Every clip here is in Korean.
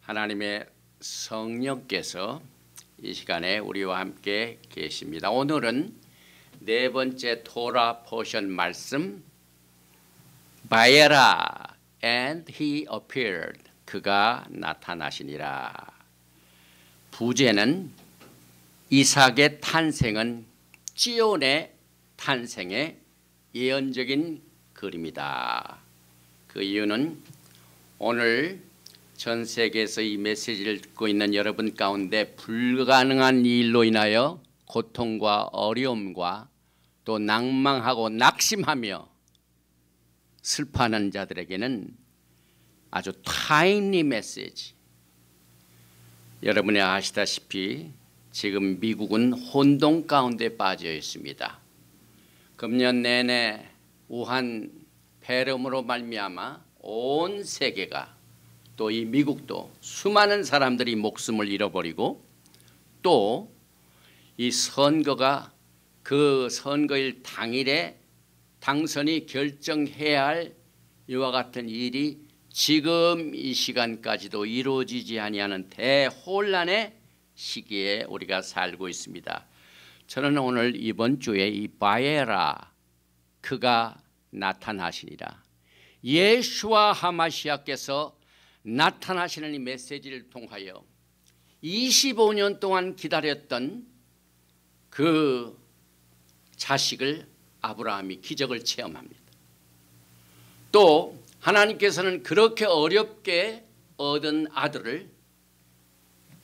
하나님의 성령께서 이 시간에 우리와 함께 계십니다. 오늘은 네 번째 토라 포션 말씀, 바에라 and he appeared, 그가 나타나시니라. 부제는 이삭의 탄생은 지온의 탄생의 예언적인 글입니다. 그 이유는 오늘 전 세계에서 이 메시지를 듣고 있는 여러분 가운데 불가능한 일로 인하여 고통과 어려움과 또 낭망하고 낙심하며 슬퍼하는 자들에게는 아주 타임리 메시지. 여러분이 아시다시피 지금 미국은 혼돈 가운데 빠져 있습니다. 금년 내내 우한 폐렴으로 말미암아 온 세계가 또 이 미국도 수많은 사람들이 목숨을 잃어버리고 또 이 선거가 그 선거일 당일에 당선이 결정해야 할 이와 같은 일이 지금 이 시간까지도 이루어지지 아니하는 대혼란의 시기에 우리가 살고 있습니다. 저는 오늘 이번 주에 이 바에라, 그가 나타나시니라, 예수와 하마시아께서 나타나시는 이 메시지를 통하여 25년 동안 기다렸던 그 자식을 아브라함이 기적을 체험합니다. 또 하나님께서는 그렇게 어렵게 얻은 아들을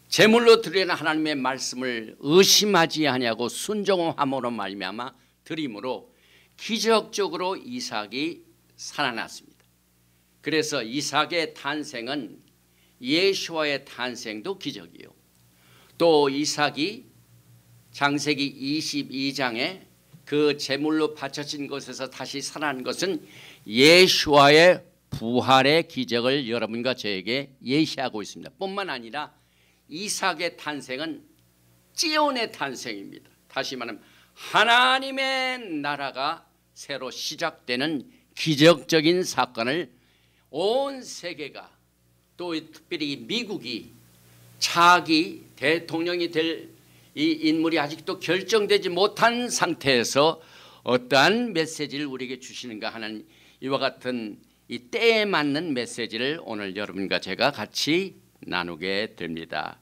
제물로 드리는 하나님의 말씀을 의심하지 아니하고 순종함으로 말미암아 드림으로 기적적으로 이삭이 살아났습니다. 그래서 이삭의 탄생은 예수와의 탄생도 기적이요, 또 이삭이 창세기 22장에 그 제물로 바쳐진 곳에서 다시 살아난 것은 예수와의 부활의 기적을 여러분과 저에게 예시하고 있습니다. 뿐만 아니라 이삭의 탄생은 지온의 탄생입니다. 다시 말하면 하나님의 나라가 새로 시작되는 기적적인 사건을 온 세계가, 또 특별히 미국이 차기 대통령이 될 이 인물이 아직도 결정되지 못한 상태에서 어떠한 메시지를 우리에게 주시는가 하는 이와 같은 이 때에 맞는 메시지를 오늘 여러분과 제가 같이 나누게 됩니다.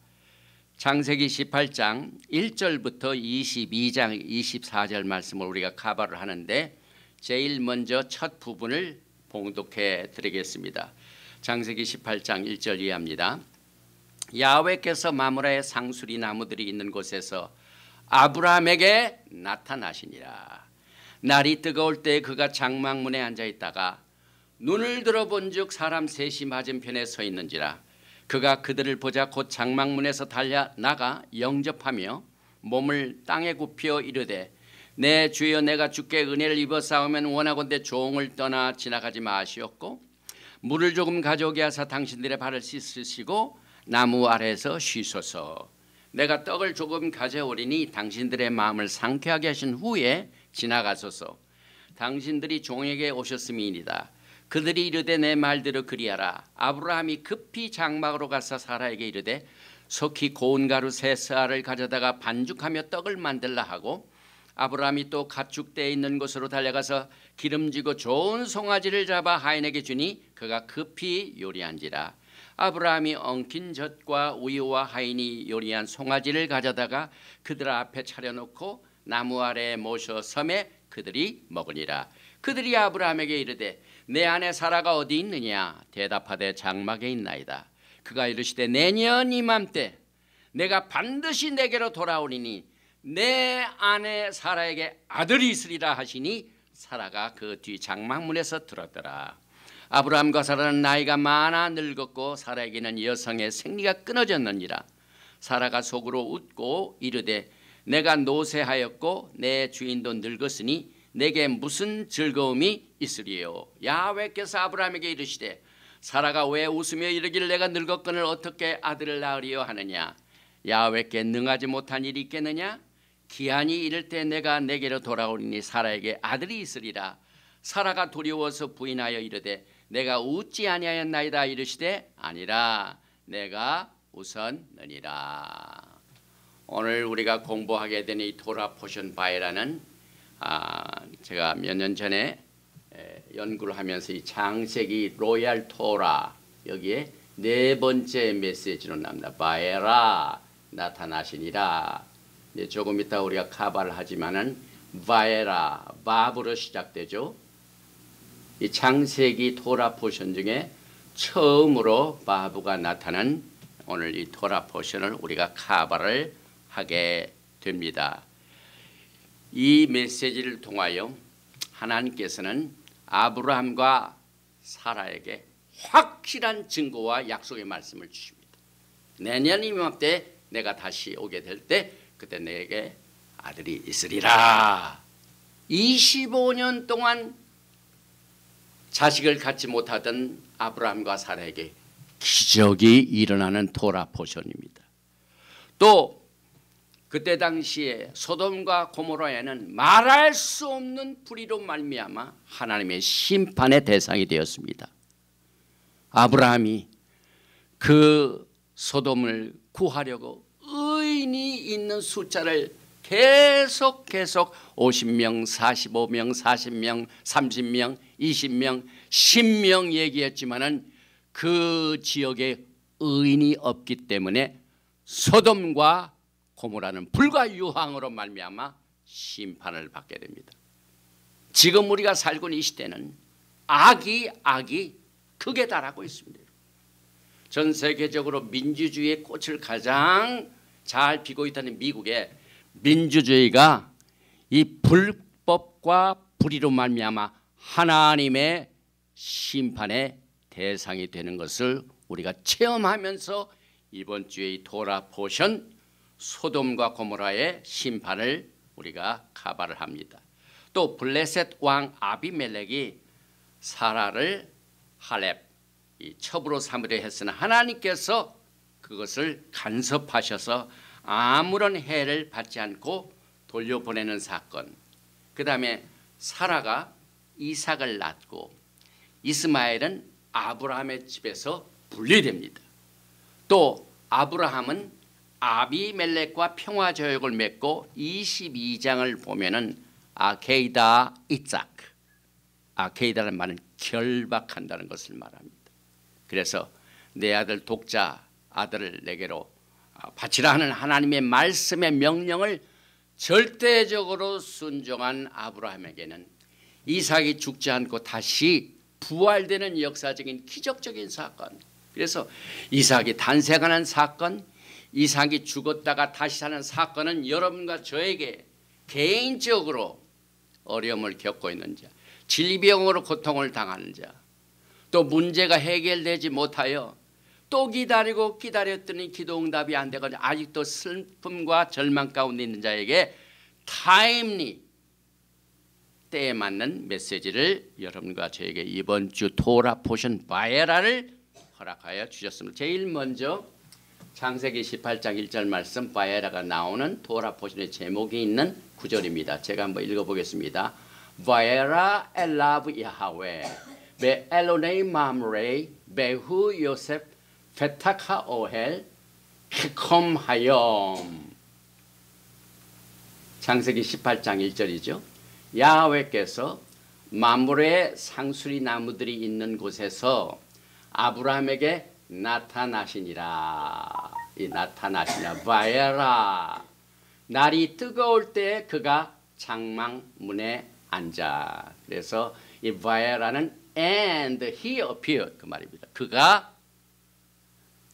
창세기 18장 1절부터 22장 24절 말씀을 우리가 카바를 하는데 제일 먼저 첫 부분을 봉독해 드리겠습니다. 창세기 18장 1절 이해합니다. 야훼께서 마므라의 상수리 나무들이 있는 곳에서 아브라함에게 나타나시니라. 날이 뜨거울 때 그가 장막문에 앉아 있다가 눈을 들어본즉 사람 셋이 맞은편에 서 있는지라. 그가 그들을 보자 곧 장막문에서 달려 나가 영접하며 몸을 땅에 굽혀 이르되 내 주여, 내가 주께 은혜를 입어 싸우면 원하건대 종을 떠나 지나가지 마시옵고 물을 조금 가져오게 하사 당신들의 발을 씻으시고 나무 아래에서 쉬소서. 내가 떡을 조금 가져오리니 당신들의 마음을 상쾌하게 하신 후에 지나가소서. 당신들이 종에게 오셨음이니이다. 그들이 이르되 내 말대로 그리하라. 아브라함이 급히 장막으로 가서 사라에게 이르되 속히 고운 가루 세 스아를 가져다가 반죽하며 떡을 만들라 하고 아브라함이 또 가축대에 있는 곳으로 달려가서 기름지고 좋은 송아지를 잡아 하인에게 주니 그가 급히 요리한지라. 아브라함이 엉킨 젖과 우유와 하인이 요리한 송아지를 가져다가 그들 앞에 차려놓고 나무 아래에 모셔 섬에 그들이 먹으니라. 그들이 아브라함에게 이르되 내 아내 사라가 어디 있느냐? 대답하되 장막에 있나이다. 그가 이르시되 내년 이맘때 내가 반드시 내게로 돌아오리니 내 아내 사라에게 아들이 있으리라 하시니 사라가 그 뒤 장막문에서 들었더라. 아브라함과 사라는 나이가 많아 늙었고 사라에게는 여성의 생리가 끊어졌느니라. 사라가 속으로 웃고 이르되 내가 노쇠하였고 내 주인도 늙었으니 내게 무슨 즐거움이 있으리요? 야훼께서 아브라함에게 이르시되 사라가 왜 웃으며 이르기를 내가 늙었거늘 어떻게 아들을 낳으리요 하느냐? 야훼께 능하지 못한 일이 있겠느냐? 기한이 이를 때 내가 내게로 돌아오리니 사라에게 아들이 있으리라. 사라가 두려워서 부인하여 이르되 내가 웃지 아니하였나이다 이르시되 아니라 내가 웃었느니라. 오늘 우리가 공부하게 된 이 토라 포션 바이라는 제가 몇 년 전에 연구를 하면서 이 창세기 로얄 토라 여기에 네 번째 메시지로 나옵니다. 바에라 나타나시니라. 이제 조금 이따 우리가 카바를 하지만은 바에라 바브로 시작되죠. 이 창세기 토라 포션 중에 처음으로 바브가 나타난 오늘 이 토라 포션을 우리가 카바를 하게 됩니다. 이 메시지를 통하여 하나님께서는 아브라함과 사라에게 확실한 증거와 약속의 말씀을 주십니다. 내년 이맘때 내가 다시 오게 될 때 그때 내게 아들이 있으리라. 25년 동안 자식을 갖지 못하던 아브라함과 사라에게 기적이 일어나는 토라 포션입니다. 또 그때 당시에 소돔과 고모라에는 말할 수 없는 불의로 말미암아 하나님의 심판의 대상이 되었습니다. 아브라함이 그 소돔을 구하려고 의인이 있는 숫자를 계속 50명, 45명, 40명, 30명, 20명, 10명 얘기했지만은 그 지역에 의인이 없기 때문에 소돔과 고모라는 불과 유황으로 말미암아 심판을 받게 됩니다. 지금 우리가 살고 있는 이 시대는 악이 극에 달하고 있습니다. 전 세계적으로 민주주의의 꽃을 가장 잘 피고 있다는 미국의 민주주의가 이 불법과 불의로 말미암아 하나님의 심판의 대상이 되는 것을 우리가 체험하면서 이번 주에 이 토라 포션 소돔과 고모라의 심판을 우리가 카바를 합니다. 또 블레셋 왕 아비멜렉이 사라를 할렙 이 첩으로 삼으려 했으나 하나님께서 그것을 간섭하셔서 아무런 해를 받지 않고 돌려보내는 사건. 그 다음에 사라가 이삭을 낳고 이스마엘은 아브라함의 집에서 분리됩니다. 또 아브라함은 아비멜렉과 평화조약을 맺고 22장을 보면은 아케이다 이삭, 아케이다라는 말은 결박한다는 것을 말합니다. 그래서 내 아들 독자 아들을 내게로 바치라 하는 하나님의 말씀의 명령을 절대적으로 순종한 아브라함에게는 이삭이 죽지 않고 다시 부활되는 역사적인 기적적인 사건. 그래서 이삭이 탄생하는 사건, 이삭이 죽었다가 다시 사는 사건은 여러분과 저에게 개인적으로 어려움을 겪고 있는 자, 질병으로 고통을 당하는 자, 또 문제가 해결되지 못하여 또 기다리고 기다렸더니 기도 응답이 안 되거든요. 아직도 슬픔과 절망 가운데 있는 자에게 타임리 때에 맞는 메시지를 여러분과 저에게 이번 주 토라 포션 바에라를 허락하여 주셨습니다. 제일 먼저 창세기 18장 1절 말씀 바에라가 나오는 토라 포션의 제목이 있는 구절입니다. 제가 한번 읽어보겠습니다. 바에라 엘라브 야하웨 베 엘로네이 맘레이 베후 요셉 페타카 오헬 키콤하염. 창세기 18장 1절이죠. 야훼께서 마므레의 상수리 나무들이 있는 곳에서 아브라함에게 나타나시니라. 이 나타나시니라. 바에라. 날이 뜨거울 때 그가 장막 문에 앉아. 그래서 이 바에라는 and he appeared 그 말입니다. 그가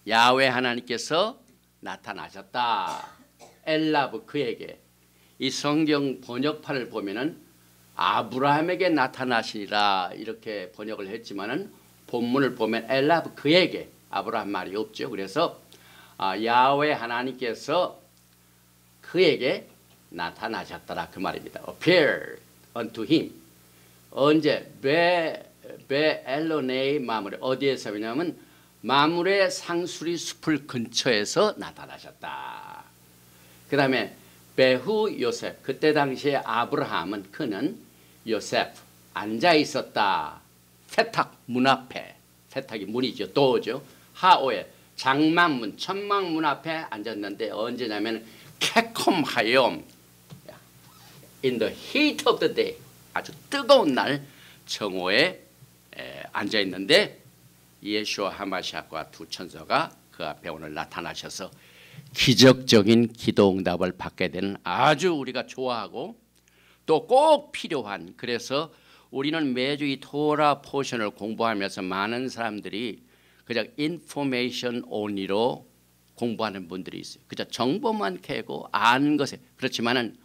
야훼 하나님께서 나타나셨다. 엘라브 그에게. 이 성경 번역판을 보면은 아브라함에게 나타나시니라 이렇게 번역을 했지만은 본문을 보면 엘라브 그에게 아브라함 말이 없죠. 그래서 야훼 하나님께서 그에게 나타나셨더라 그 말입니다. appeared unto him. 언제 베 엘로네이 마므레 어디에서 왜냐하면 마므레 상수리 숲을 근처에서 나타나셨다. 그 다음에 베후 요셉 그때 당시에 아브라함은 그는 요셉 앉아 있었다. 페탁 문 앞에 페탁이 문이죠. 도죠. 하오에 장막문, 천막문 앞에 앉았는데 언제냐면 쾌콤하여 in the heat of the day, 아주 뜨거운 날 정오에 앉아 있는데 예수와 하마시아과 두 천사가 그 앞에 오늘 나타나셔서 기적적인 기도 응답을 받게 되는 아주 우리가 좋아하고 또 꼭 필요한, 그래서 우리는 매주 이 토라 포션을 공부하면서 많은 사람들이 그냥 인포메이션 온리로 공부하는 분들이 있어요. 그저 정보만 캐고 아는 것에, 그렇지만은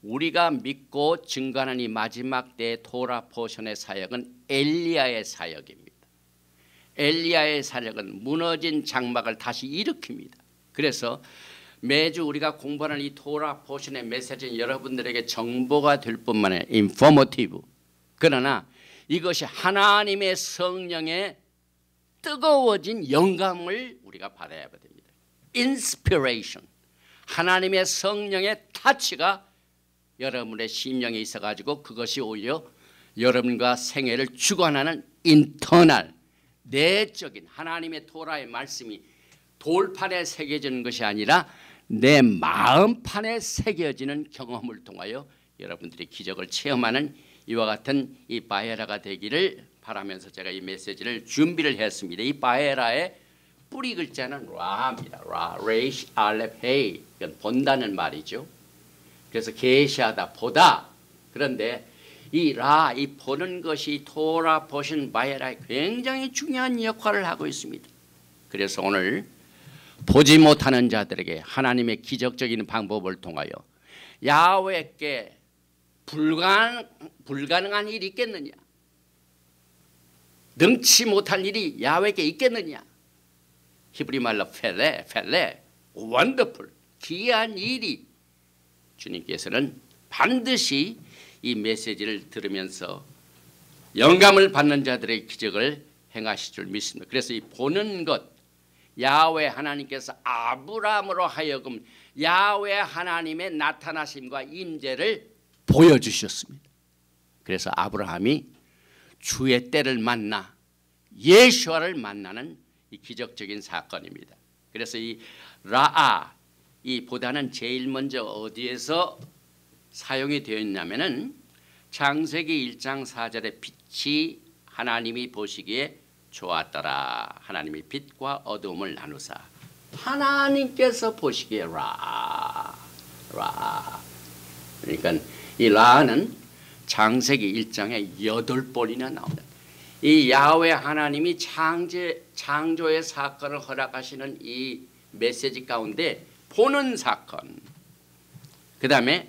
우리가 믿고 증거하는 이 마지막 때의 토라 포션의 사역은 엘리야의 사역입니다. 엘리야의 사역은 무너진 장막을 다시 일으킵니다. 그래서 매주 우리가 공부하는 이 토라 포션의 메시지는 여러분들에게 정보가 될 뿐만 아니라 인포머티브, 그러나 이것이 하나님의 성령의 뜨거워진 영감을 우리가 받아야 됩니다. 인스피레이션, 하나님의 성령의 타치가 여러분의 심령에 있어가지고 그것이 오히려 여러분과 생애를 주관하는 인터널, 내적인 하나님의 토라의 말씀이 돌판에 새겨지는 것이 아니라 내 마음판에 새겨지는 경험을 통하여 여러분들이 기적을 체험하는 이와 같은 이 바에라가 되기를 바라면서 제가 이 메시지를 준비를 했습니다. 이 바에라의 뿌리 글자는 라입니다. 라, 레이시, 알렙, 헤이. 이건 본다는 말이죠. 그래서 계시하다, 보다. 그런데 이 라, 이 보는 것이 토라 보신 바에라에 굉장히 중요한 역할을 하고 있습니다. 그래서 오늘 보지 못하는 자들에게 하나님의 기적적인 방법을 통하여 야훼께 불가능한 일이 있겠느냐, 능치 못할 일이 야훼께 있겠느냐, 히브리 말로 펠레, 원더풀, 귀한 일이 주님께서는 반드시 이 메시지를 들으면서 영감을 받는 자들의 기적을 행하실 줄 믿습니다. 그래서 이 보는 것, 야훼 하나님께서 아브라함으로 하여금 야훼 하나님의 나타나심과 임재를 보여주셨습니다. 그래서 아브라함이 주의 때를 만나 예수와를 만나는 이 기적적인 사건입니다. 그래서 이 라아, 이 보다는 제일 먼저 어디에서 사용이 되어 있냐면은 창세기 1장 4절의 빛이 하나님이 보시기에 좋았더라. 하나님이 빛과 어두움을 나누사. 하나님께서 보시기에 라. 그러니까 이 라는 창세기 1장에 8번이나 나옵니다. 이 야훼 하나님이 창조의 사건을 허락하시는 이 메시지 가운데 보는 사건, 그 다음에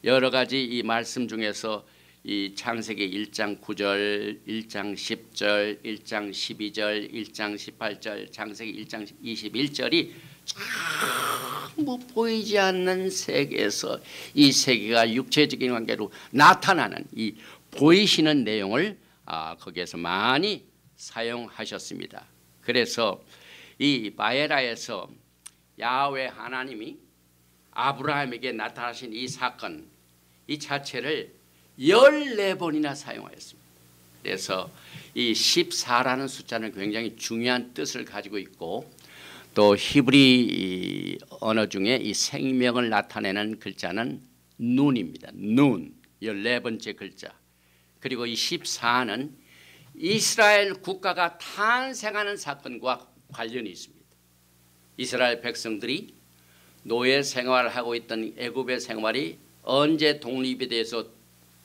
여러 가지 이 말씀 중에서 이 창세기 1장 9절, 1장 10절, 1장 12절, 1장 18절, 창세기 1장 21절이 전부 보이지 않는 세계에서 이 세계가 육체적인 관계로 나타나는 이 보이시는 내용을 거기에서 많이 사용하셨습니다. 그래서 이 바에라에서 야훼 하나님이 아브라함에게 나타나신 이 사건, 이 자체를 14번이나 사용하였습니다. 그래서 이 14라는 숫자는 굉장히 중요한 뜻을 가지고 있고, 또 히브리 언어 중에 이 생명을 나타내는 글자는 눈입니다. 눈, 14번째 글자. 그리고 이 14는 이스라엘 국가가 탄생하는 사건과 관련이 있습니다. 이스라엘 백성들이 노예 생활을 하고 있던 애굽의 생활이 언제 독립에 대해서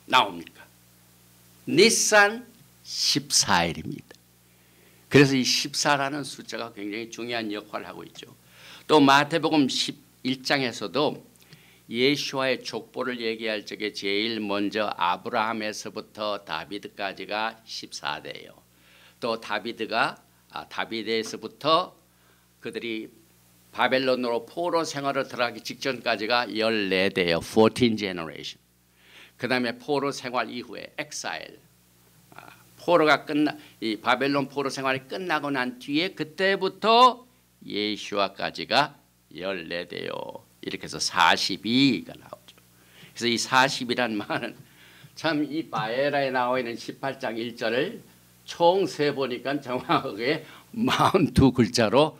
나옵니까? 니산 14일입니다. 그래서 이 14라는 숫자가 굉장히 중요한 역할을 하고 있죠. 또 마태복음 11장에서도 예수와의 족보를 얘기할 적에 제일 먼저 아브라함에서부터 다비드까지가 14대예요. 또 다비드에서부터 그들이 바벨론으로 포로 생활을 들어가기 직전까지가 14대예요. 14 generation. 그 다음에 포로 생활 이후에 엑사일, 이 바벨론 포로 생활이 끝나고 난 뒤에 그때부터 예수와까지가 14대요. 이렇게 해서 42가 나오죠. 그래서 이 40이란 말은 참 이 바에라에 나와 있는 18장 1절을 총 세보니까 정확하게 42글자로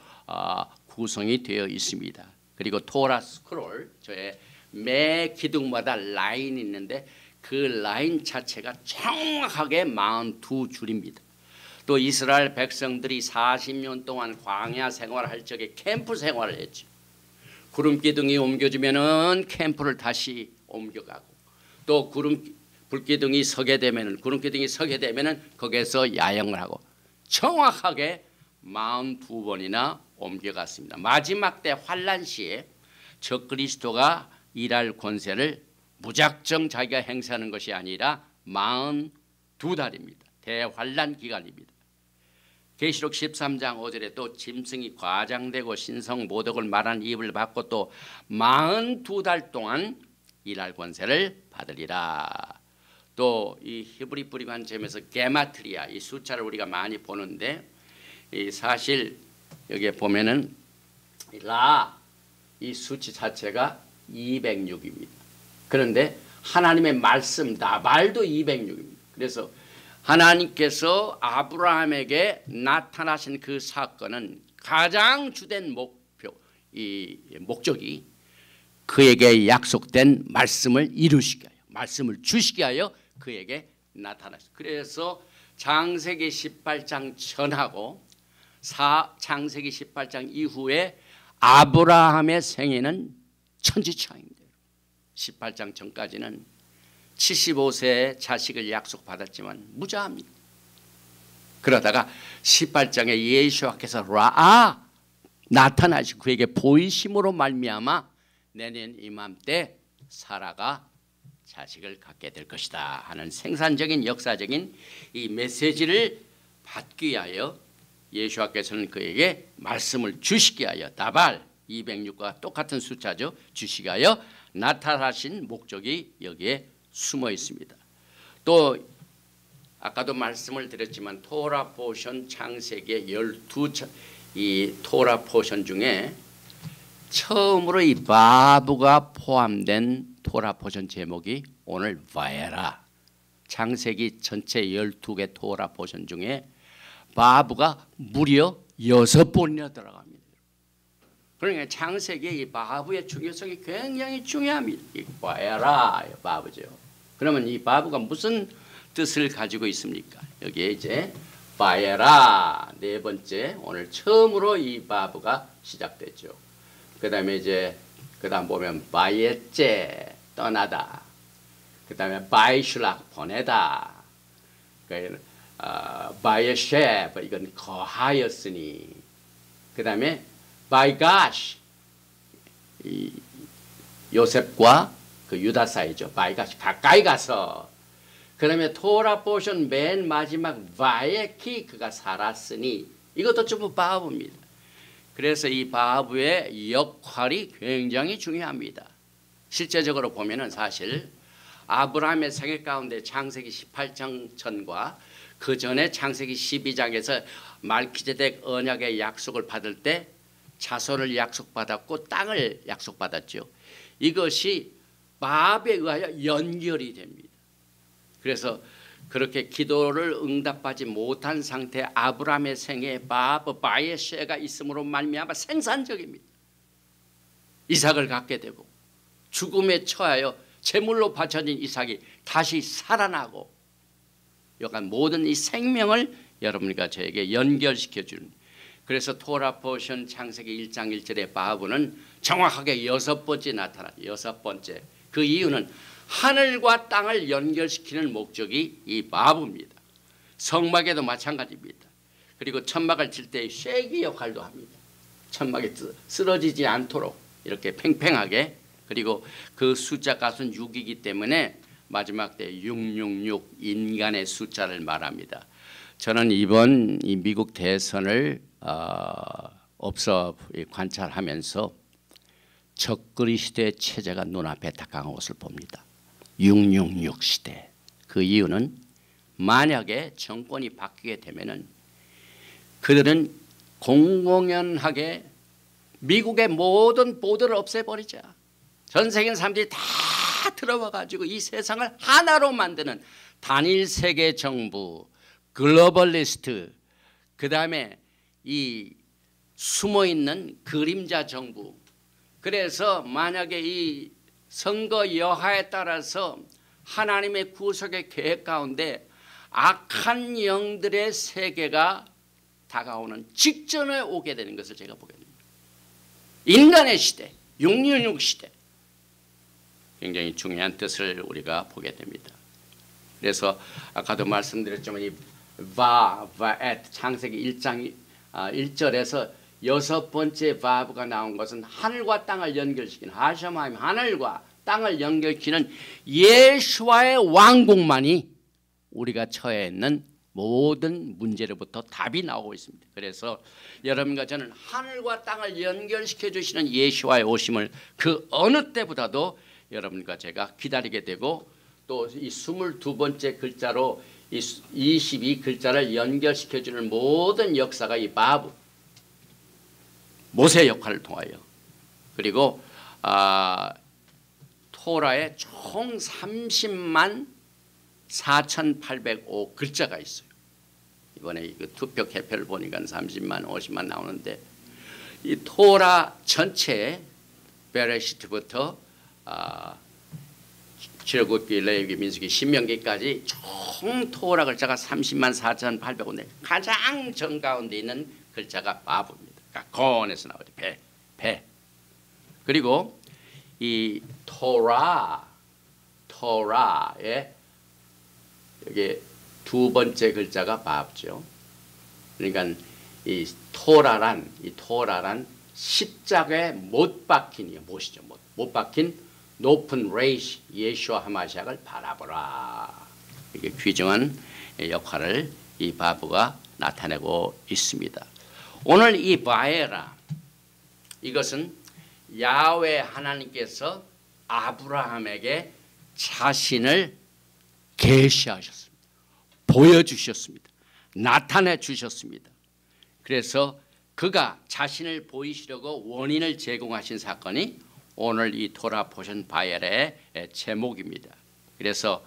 구성이 되어 있습니다. 그리고 토라 스크롤, 저의 매 기둥마다 라인이 있는데 그 라인 자체가 정확하게 42줄입니다. 또 이스라엘 백성들이 40년 동안 광야 생활할 적에 캠프 생활을 했죠. 구름기둥이 옮겨지면은 캠프를 다시 옮겨가고, 또 불기둥이 서게 되면은, 구름기둥이 서게 되면은 거기에서 야영을 하고 정확하게 42번이나 옮겨갔습니다. 마지막 때 환란 시에 적그리스도가 일할 권세를 무작정 자기가 행사하는 것이 아니라 42달입니다. 대환란 기간입니다. 계시록 13장 5절에 또 짐승이 과장되고 신성 모독을 말한 입을 받고 또 42달 동안 일할 권세를 받으리라. 또 이 히브리 뿌리관 점에서 게마트리아, 이 숫자를 우리가 많이 보는데 사실 여기에 보면은 이 수치 자체가 206입니다. 그런데 하나님의 말씀 나발도 206입니다. 그래서 하나님께서 아브라함에게 나타나신 그 사건은 가장 주된 목적이 그에게 약속된 말씀을 이루시게 하여, 말씀을 주시게 하여 그에게 나타났어요. 그래서 창세기 18장 전하고 창세기 18장 이후에 아브라함의 생애는 천지차입니다. 18장 전까지는 75세에 자식을 약속받았지만 무자합니다. 그러다가 18장에 예수께서 나타나시고 그에게 보이심으로 말미암아 내년 이맘때 사라가 자식을 갖게 될 것이다 하는 생산적인 역사적인 이 메시지를 받기 위하여 예수께서는 그에게 말씀을 주시게 하여, 다발 206과 똑같은 숫자죠, 주시게 하여 나타나신 목적이 여기에 숨어 있습니다. 또 아까도 말씀을 드렸지만 토라 포션 창세기의 12 이 토라 포션 중에 처음으로 이 바브가 포함된 토라 포션 제목이 오늘 바에라, 창세기 전체 12개 토라 포션 중에 바브가 무려 6번이나 들어갑니다. 그러니까 창세기의 이 바브의 중요성이 굉장히 중요합니다. 이 바에라 바브죠. 그러면 이 바브가 무슨 뜻을 가지고 있습니까? 여기에 이제 바에라 네 번째, 오늘 처음으로 이 바브가 시작됐죠. 그다음에 이제 그다음 보면 바예째 떠나다, 그다음에 바이슐락 보내다, 바예셰 이건 거하였으니, 그다음에 바이가시 요셉과 그 유다 사이죠. 바이가시 가까이 가서, 그다음에 토라 포션 맨 마지막 바에키 그가 살았으니, 이것도 전부 바브입니다. 그래서 이 바브의 역할이 굉장히 중요합니다. 실제적으로 보면은 사실 아브라함의 생애 가운데 창세기 18장 전과 그 전에 창세기 12장에서 말키제덱 언약의 약속을 받을 때 자손을 약속받았고 땅을 약속받았죠. 이것이 바브에 의하여 연결이 됩니다. 그래서 그렇게 기도를 응답하지 못한 상태 아브라함의 생애에 바예셰가 있음으로 말미암아 생산적입니다. 이삭을 갖게 되고 죽음에 처하여 제물로 바쳐진 이삭이 다시 살아나고, 여간 모든 이 생명을 여러분과 저에게 연결시켜 주는, 그래서 토라 포션 창세기 1장 1절의 바브는 정확하게 6번째 나타나요. 6번째. 그 이유는 하늘과 땅을 연결시키는 목적이 이 바브입니다. 성막에도 마찬가지입니다. 그리고 천막을 칠 때 쉐기 역할도 합니다. 천막이 쓰러지지 않도록 이렇게 팽팽하게, 그리고 그 숫자 값은 6이기 때문에 마지막 때 666 인간의 숫자를 말합니다. 저는 이번 이 미국 대선을 관찰하면서 적그리 시대의 체제가 눈앞에 다가온 것을 봅니다. 666 시대. 그 이유는 만약에 정권이 바뀌게 되면은 그들은 공공연하게 미국의 모든 보도를 없애버리자. 전 세계 사람들이 다 들어와 가지고 이 세상을 하나로 만드는 단일 세계 정부, 글로벌리스트, 그 다음에 이 숨어있는 그림자 정부. 그래서 만약에 이 선거 여하에 따라서 하나님의 구속의 계획 가운데 악한 영들의 세계가 다가오는 직전에 오게 되는 것을 제가 보게 됩니다. 인간의 시대, 666 시대, 굉장히 중요한 뜻을 우리가 보게 됩니다. 그래서 아까도 말씀드렸지만 이 바에트 창세기 1장 1절에서 여섯 번째 바브가 나온 것은 하늘과 땅을 연결시키는 하샤마임, 하늘과 땅을 연결시키는 예수와의 왕국만이 우리가 처해 있는 모든 문제로부터 답이 나오고 있습니다. 그래서 여러분과 저는 하늘과 땅을 연결시켜 주시는 예수와의 오심을 그 어느 때보다도 여러분과 제가 기다리게 되고, 또 이 22번째 글자로 이 22글자를 연결시켜 주는 모든 역사가 이 바브 모세 역할을 통하여, 그리고 토라에 총 30만 4,805글자가 있어요. 이번에 이거 투표 개표를 보니까 30만 50만 나오는데, 이 토라 전체에 베레시트부터 출애굽기, 레위기, 민수기, 신명기까지 총 토라 글자가 30만 4,805인데 가장 정가운데 있는 글자가 바브입니다. 그러니까 건에서 나오죠. 배. 그리고 이 토라의 여기 두 번째 글자가 바브죠. 그러니까 이 토라란 십자가에 못 박힌이요. 못이죠. 못 박힌 높은 레이시 예수와 하마시아를 바라보라. 이게 귀중한 역할을 이 바브가 나타내고 있습니다. 오늘 이 바에라, 이것은 야훼 하나님께서 아브라함에게 자신을 계시하셨습니다. 보여주셨습니다. 나타내 주셨습니다. 그래서 그가 자신을 보이시려고 원인을 제공하신 사건이 오늘 이 토라 포션 바엘의 제목입니다. 그래서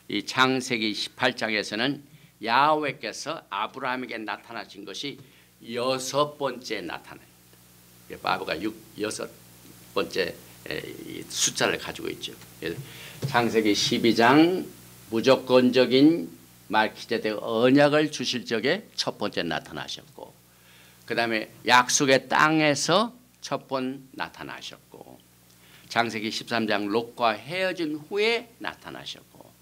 이 창세기 18장에서는 야훼께서 아브라함에게 나타나신 것이 여섯 번째 나타납니다. 바브가 여섯 번째 숫자를 가지고 있죠. 창세기 12장 무조건적인 말기제덱 언약을 주실 적에 첫 번째 나타나셨고, 그 다음에 약속의 땅에서 첫 번 나타나셨고, 창세기 13장 롯과 헤어진 후에 나타나셨고,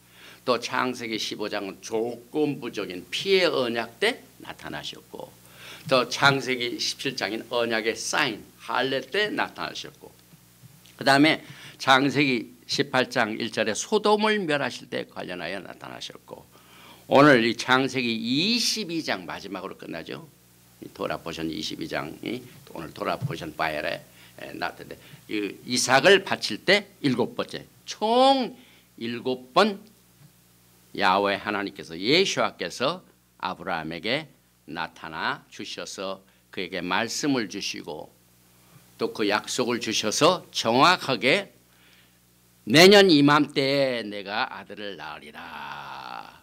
또 창세기 15장은 조건부적인 피의 언약 때 나타나셨고, 또 창세기 17장인 언약의 사인 할례 때 나타나셨고, 그 다음에 창세기 18장 1절에 소돔을 멸하실 때 관련하여 나타나셨고, 오늘 이 창세기 22장 마지막으로 끝나죠. 토라 포션 22장이 오늘 토라 포션 바엘에 나타났는데, 이삭을 바칠 때 일곱 번째, 총 7번 야훼 하나님께서, 예수와께서 아브라함에게 나타나 주셔서 그에게 말씀을 주시고, 또 그 약속을 주셔서 정확하게 내년 이맘때에 내가 아들을 낳으리라,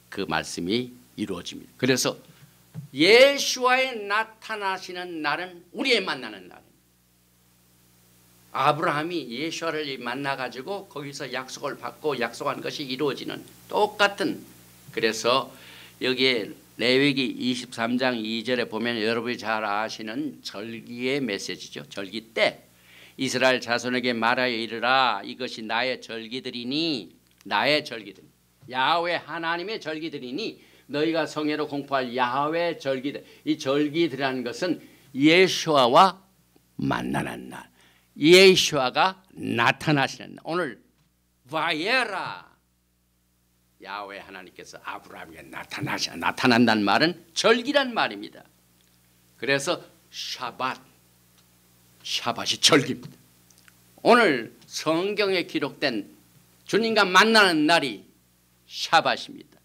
그 말씀이 이루어집니다. 그래서 예수와의 나타나시는 날은 우리의 만나는 날입니다. 아브라함이 예수와를 만나가지고 거기서 약속을 받고 약속한 것이 이루어지는 똑같은, 그래서 여기에 레위기 23장 2절에 보면 여러분이 잘 아시는 절기의 메시지죠. 절기 때 이스라엘 자손에게 말하여 이르라, 이것이 나의 절기들이니, 나의 절기들, 야훼 하나님의 절기들이니 너희가 성회로 공포할 야훼 절기들. 이 절기들이라는 것은 예수와와 만나는 날, 예수와가 나타나시는 날. 오늘 바에라, 야훼 하나님께서 아브라함에게 나타난다는 말은 절기란 말입니다. 그래서 샤밧이 절기입니다. 오늘 성경에 기록된 주님과 만나는 날이 샤밧입니다.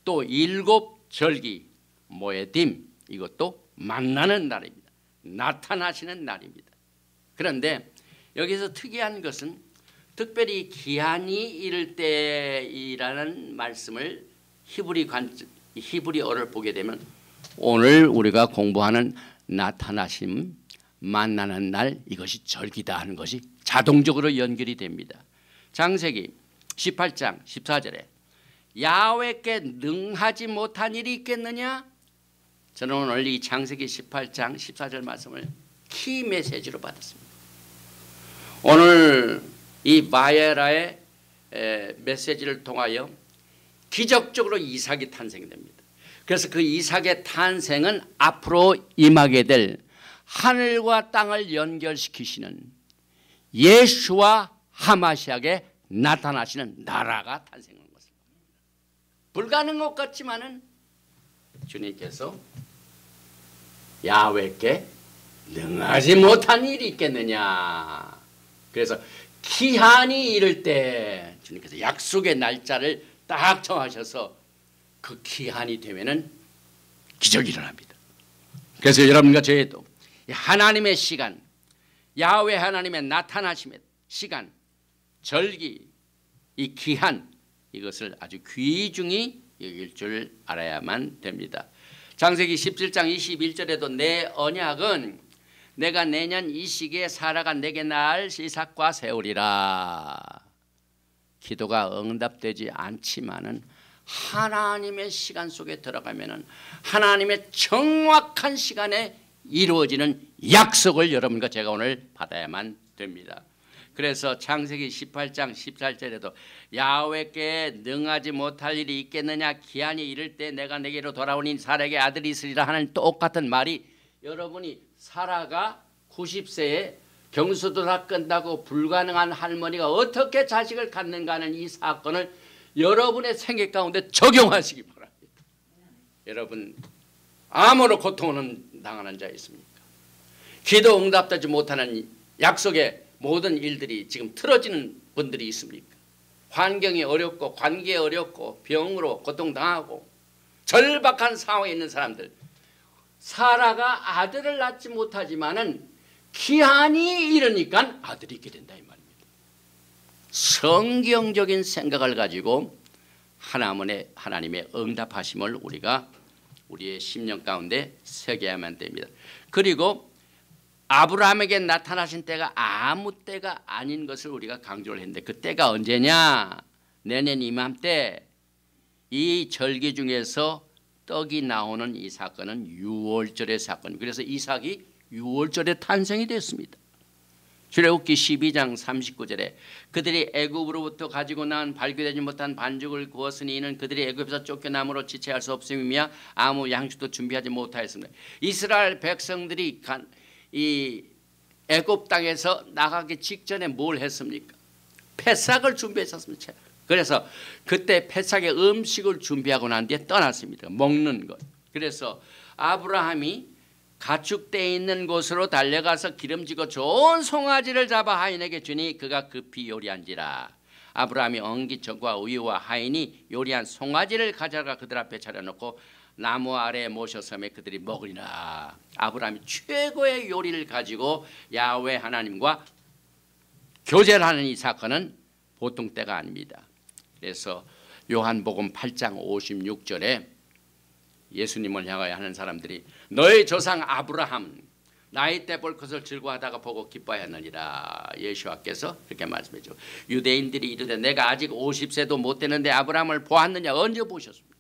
또 일곱 절기 모에딤, 이것도 만나는 날입니다. 나타나시는 날입니다. 그런데 여기서 특이한 것은 특별히 기한이 이를 때이라는 말씀을 히브리 이 히브리어를 보게 되면 오늘 우리가 공부하는 나타나심, 만나는 날, 이것이 절기다 하는 것이 자동적으로 연결이 됩니다. 창세기 18장 14절에 야훼께 능하지 못한 일이 있겠느냐? 저는 오늘 이 창세기 18장 14절 말씀을 키 메시지로 받았습니다. 오늘 이 마예라의 메시지를 통하여 기적적으로 이삭이 탄생됩니다. 그래서 그 이삭의 탄생은 앞으로 임하게 될 하늘과 땅을 연결시키시는 예수와 하마시아에 나타나시는 나라가 탄생한 것입니다. 불가능한 것 같지만은 주님께서 야훼께 능하지 못한 일이 있겠느냐. 그래서 기한이 이를 때 주님께서 약속의 날짜를 딱 정하셔서 그 기한이 되면은 기적이 일어납니다. 그래서 여러분과 저희도 하나님의 시간, 야훼 하나님의 나타나심의 시간, 절기, 이 기한, 이것을 아주 귀중히 여길 줄 알아야만 됩니다. 창세기 17장 21절에도 내 언약은 내가 내년 이 시기에 사라가 내게 낳을 이삭과 세우리라. 기도가 응답되지 않지만은 하나님의 시간 속에 들어가면은 하나님의 정확한 시간에 이루어지는 약속을 여러분과 제가 오늘 받아야만 됩니다. 그래서 창세기 18장 14절에도 야훼께 능하지 못할 일이 있겠느냐, 기한이 이를 때 내가 내게로 돌아오니 사라에게 아들이 있으리라 하는 똑같은 말이, 여러분이 사라가 90세에 경수도 다 끝나고 불가능한 할머니가 어떻게 자식을 갖는가 하는 이 사건을 여러분의 생애 가운데 적용하시기 바랍니다. 여러분, 암으로 고통을 당하는 자 있습니까? 기도 응답되지 못하는 약속의 모든 일들이 지금 틀어지는 분들이 있습니까? 환경이 어렵고 관계에 어렵고 병으로 고통당하고 절박한 상황에 있는 사람들, 사라가 아들을 낳지 못하지만은 기한이 이르니까 아들이 있게 된다 이 말입니다. 성경적인 생각을 가지고 하나님의 응답하심을 우리가 우리의 심령 가운데 새겨야만 됩니다. 그리고 아브라함에게 나타나신 때가 아무 때가 아닌 것을 우리가 강조를 했는데, 그 때가 언제냐? 내년 이맘때 이 절기 중에서 떡이 나오는 이 사건은 유월절의 사건. 그래서 이삭이 유월절에 탄생이 됐습니다. 출애굽기 12장 39절에 그들이 애굽으로부터 가지고 나온 발교되지 못한 반죽을 구웠으니 이는 그들이 애굽에서 쫓겨남으로 지체할 수 없음이며 아무 양식도 준비하지 못하였습니다. 이스라엘 백성들이 이 애굽 땅에서 나가기 직전에 뭘 했습니까? 패삭을 준비했었습니다. 그래서 그때 패삭의 음식을 준비하고 난 뒤에 떠났습니다. 먹는 것. 그래서 아브라함이 가축대에 있는 곳으로 달려가서 기름지고 좋은 송아지를 잡아 하인에게 주니 그가 급히 요리한지라. 아브라함이 엉기청과 우유와 하인이 요리한 송아지를 가져가 그들 앞에 차려놓고 나무 아래에 모셔서매 그들이 먹으리라. 아브라함이 최고의 요리를 가지고 야훼 하나님과 교제를 하는 이 사건은 보통 때가 아닙니다. 그래서 요한복음 8장 56절에 예수님을 향하여 하는 사람들이 너의 조상 아브라함 나이 때 볼 것을 즐거워하다가 보고 기뻐하였느니라. 예수와께서 그렇게 말씀했죠. 유대인들이 이르되 내가 아직 50세도 못 되는데 아브라함을 보았느냐? 언제 보셨습니까?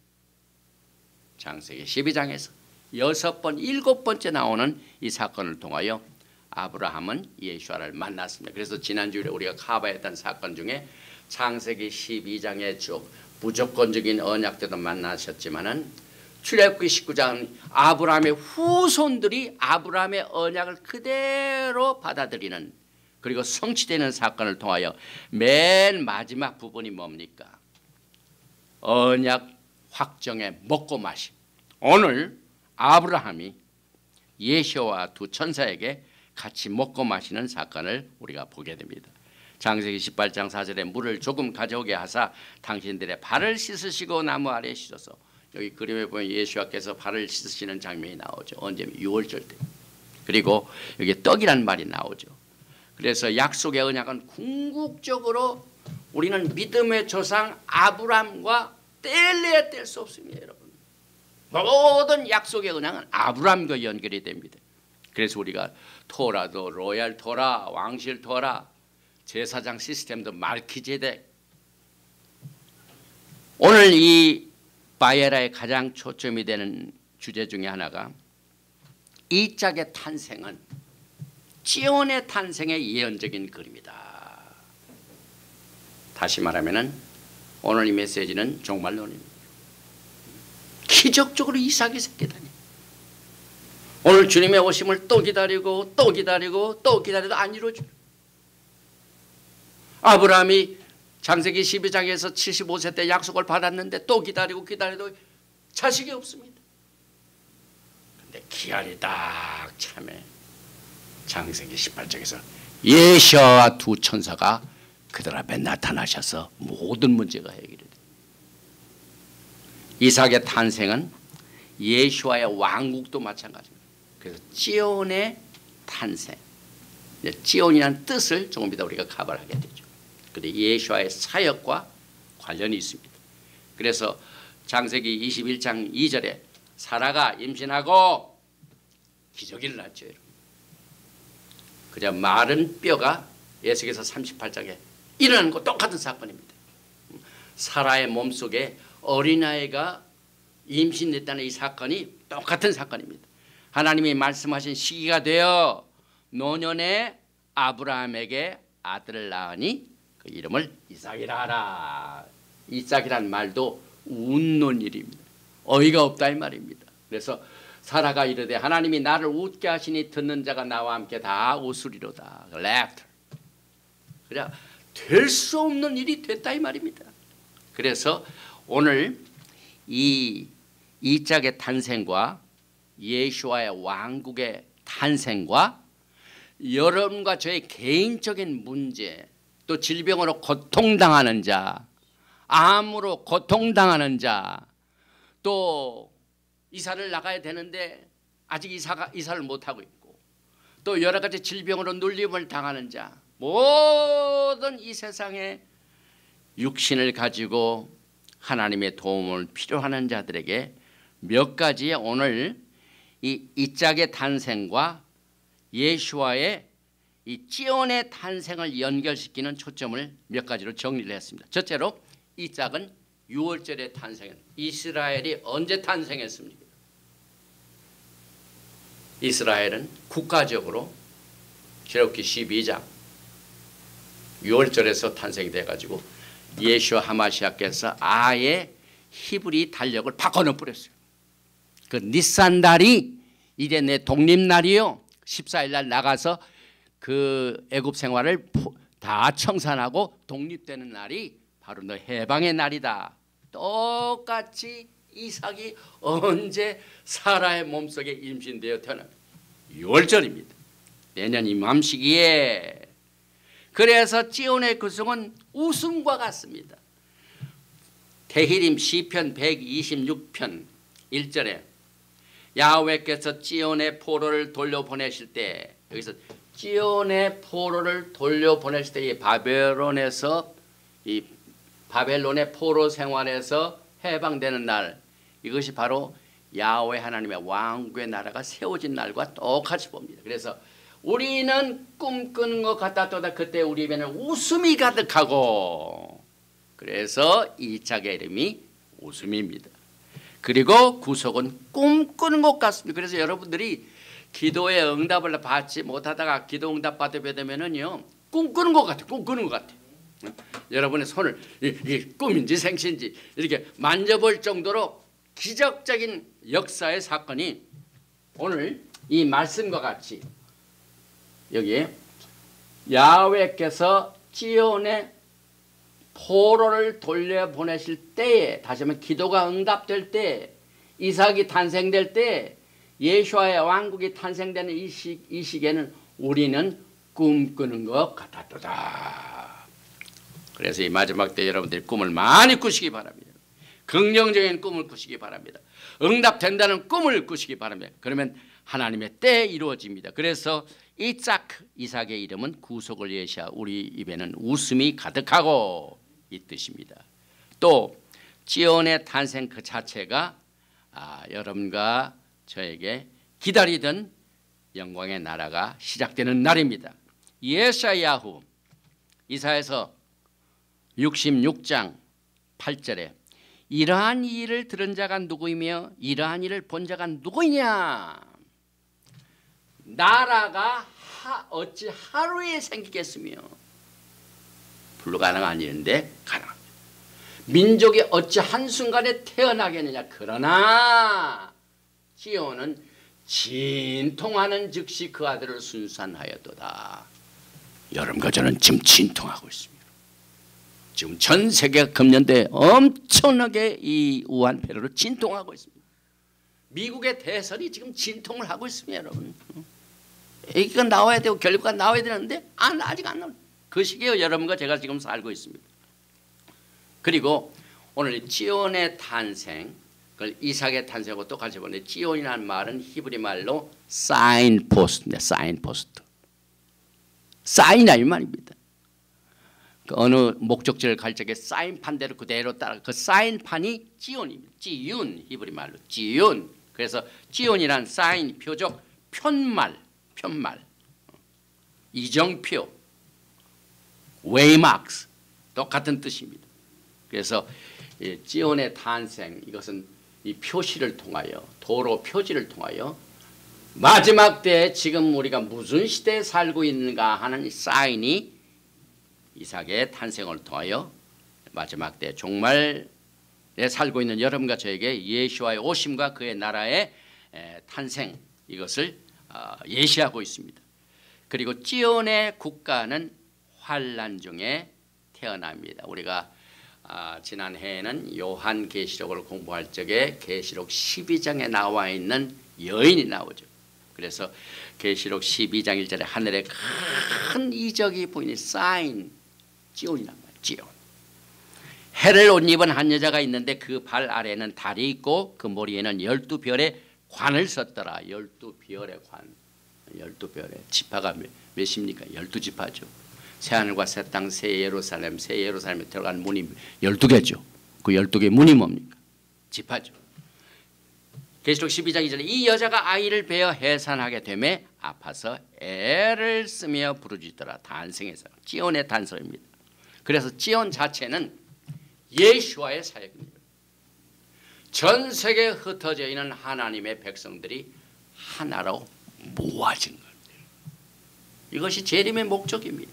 창세기 12장에서 6번 7번째 나오는 이 사건을 통하여 아브라함은 예수와를 만났습니다. 그래서 지난주에 우리가 커버했던 사건 중에 창세기 12장의 쭉 무조건적인 언약대도 만나셨지만은 출애굽기 19장 아브라함의 후손들이 아브라함의 언약을 그대로 받아들이는, 그리고 성취되는 사건을 통하여 맨 마지막 부분이 뭡니까? 언약 확정의 먹고 마심. 오늘 아브라함이 예수와 두 천사에게 같이 먹고 마시는 사건을 우리가 보게 됩니다. 창세기 18장 4절에 물을 조금 가져오게 하사 당신들의 발을 씻으시고 나무 아래에 씻어서, 여기 그림에 보면 예수와께서 발을 씻으시는 장면이 나오죠. 언제? 유월절 때. 그리고 여기 떡이란 말이 나오죠. 그래서 약속의 언약은 궁극적으로 우리는 믿음의 조상 아브라함과 뗄래야 뗄 수 없습니다. 여러분, 모든 약속의 은행은 아브라함과 연결이 됩니다. 그래서 우리가 토라도 로얄 토라, 왕실 토라, 제사장 시스템도 말키제덱. 오늘 이 바에라의 가장 초점이 되는 주제 중에 하나가 이 짝의 탄생은 지온의 탄생의 예언적인 글입니다. 다시 말하면 오늘 이 메시지는 종말론입니다. 기적적으로 이삭이 생기다니. 오늘 주님의 오심을 또 기다리고 또 기다리고 또 기다려도 안 이루어집니다. 아브라함이 창세기 12장에서 75세 때 약속을 받았는데 또 기다리고 기다려도 자식이 없습니다. 근데 기한이 딱 참에 창세기 18장에서 예시아와 두 천사가 그들 앞에 나타나셔서 모든 문제가 해결이 됩니다. 이삭의 탄생은 예수와의 왕국도 마찬가지입니다. 그래서 지온의 탄생, 지온이라는 뜻을 조금 이따 우리가 커버를 하게 되죠. 그런데 예수와의 사역과 관련이 있습니다. 그래서 창세기 21장 2절에 사라가 임신하고 기적이 일어났죠. 그저 마른 뼈가 에스겔서 38장에 일어나는 것 똑같은 사건입니다. 사라의 몸속에 어린아이가 임신됐다는 이 사건이 똑같은 사건입니다. 하나님이 말씀하신 시기가 되어 노년에 아브라함에게 아들을 낳으니 그 이름을 이삭이라 하라. 이삭이란 말도 웃는 일입니다. 어이가 없다 이 말입니다. 그래서 사라가 이르되 하나님이 나를 웃게 하시니 듣는 자가 나와 함께 다 웃으리로다. laughter. 그래 될 수 없는 일이 됐다 이 말입니다. 그래서 오늘 이 이삭의 탄생과 예수와의 왕국의 탄생과 여러분과 저의 개인적인 문제, 또 질병으로 고통당하는 자, 암으로 고통당하는 자, 또 이사를 나가야 되는데 아직 이사를 못하고 있고, 또 여러 가지 질병으로 눌림을 당하는 자, 모든 이 세상에 육신을 가지고 하나님의 도움을 필요하는 자들에게 몇 가지의 오늘 이 짝의 탄생과 예수와의 이 지온의 탄생을 연결시키는 초점을 몇 가지로 정리를 했습니다. 첫째로 이 짝은 6월절에 탄생한 이스라엘이 언제 탄생했습니까? 이스라엘은 국가적으로 출애굽기 12장 6월절에서 탄생이 돼가지고 예수와 하마시아께서 아예 히브리 달력을 바꿔놓 버렸어요. 그 니산 달이 이제 내 독립날이요. 14일 날 나가서 그 애굽 생활을 다 청산하고 독립되는 날이 바로 너 해방의 날이다. 똑같이 이삭이 언제 사라의 몸속에 임신되어 태어난 6월절입니다. 내년 이맘시기에. 그래서 지온의 구성은 웃음과 같습니다. 데히림 시편 126편 1절에 야훼께서 지온의 포로를 돌려보내실 때, 여기서 지온의 포로를 돌려보내실 때 이 바벨론에서 이 바벨론의 포로 생활에서 해방되는 날, 이것이 바로 야훼 하나님의 왕국의 나라가 세워진 날과 똑같이 봅니다. 그래서 우리는 꿈꾸는 것 같았다. 그때 우리 입에는 웃음이 가득하고, 그래서 이 짝의 이름이 웃음입니다. 그리고 구속은 꿈꾸는 것 같습니다. 그래서 여러분들이 기도에 응답을 받지 못하다가 기도 응답 받게 되면은요, 꿈꾸는 것 같아요. 꿈꾸는 것 같아요. 여러분의 손을 이 꿈인지 생신지 이렇게 만져볼 정도로 기적적인 역사의 사건이 오늘 이 말씀과 같이 여기에 야훼께서 지온의 포로를 돌려보내실 때에, 다시 한번 기도가 응답될 때, 이삭이 탄생될 때, 예수와의 왕국이 탄생되는 이 시기에는 우리는 꿈꾸는 것 같았도다. 그래서 이 마지막 때 여러분들이 꿈을 많이 꾸시기 바랍니다. 긍정적인 꿈을 꾸시기 바랍니다. 응답된다는 꿈을 꾸시기 바랍니다. 그러면 하나님의 때에 이루어집니다. 그래서 이삭의 이름은 구속을 예시하 우리 입에는 웃음이 가득하고 이 뜻입니다. 또 지온의 탄생 그 자체가 여러분과 저에게 기다리던 영광의 나라가 시작되는 날입니다. 예사야후 이사야서 66장 8절에 이러한 일을 들은 자가 누구이며 이러한 일을 본 자가 누구이냐. 나라가 어찌 하루에 생기겠으며 불가능한 일인데 가능합니다. 민족이 어찌 한순간에 태어나겠느냐. 그러나 지온은 진통하는 즉시 그 아들을 순산하였도다. 여러분과 저는 지금 진통하고 있습니다. 지금 전 세계가 금년도에 엄청나게 이 우한 폐렴으로 진통하고 있습니다. 미국의 대선이 지금 진통을 하고 있습니다. 여러분. 얘기가 나와야 되고 결과가 나와야 되는데 아직 안 나옵니다. 그 시기에 여러분과 제가 지금 살고 있습니다. 그리고 오늘 지온의 탄생, 그걸 이삭의 탄생하고 똑같이 보는데 지온이라는 말은 히브리 말로 사인포스트입니다. 사인포스트. 사인이라 이 말입니다. 그 어느 목적지를 갈 적에 사인판대로 그대로 따라 그 사인판이 지온입니다. 지윤 히브리 말로 지윤. 그래서 지온이란 사인 표적 편말 이정표 웨이막스 똑같은 뜻입니다. 그래서 지온의 탄생 이것은 이 표시를 통하여 도로 표지를 통하여 마지막 때에 지금 우리가 무슨 시대에 살고 있는가 하는 사인이 이삭의 탄생을 통하여 마지막 때 종말에 살고 있는 여러분과 저에게 예수와의 오심과 그의 나라의 탄생 이것을 예시하고 있습니다. 그리고 지온의 국가는 환난 중에 태어납니다. 우리가 지난해에는 요한계시록을 공부할 적에 계시록 12장에 나와 있는 여인이 나오죠. 그래서 계시록 12장 1절에 하늘에 큰 이적이 보이는 사인 지온이란 말이에요. 지온. 해를 옷 입은 한 여자가 있는데 그 발 아래에는 달이 있고 그 머리에는 12별의 관을 썼더라. 12별의 관. 12별의 지파가 몇입니까? 12지파죠. 새하늘과 새 땅, 새 예루살렘, 새 예루살렘에 들어간 문이 12개죠. 그 12개 문이 뭡니까? 지파죠. 계시록 12장 2절에 이 여자가 아이를 베어 해산하게 되매 아파서 애를 쓰며 부르짖더라. 탄생에서 지온의 탄생입니다. 그래서 지온 자체는 예수와의 사역입니다. 전 세계에 흩어져 있는 하나님의 백성들이 하나로 모아진 겁니다. 이것이 재림의 목적입니다.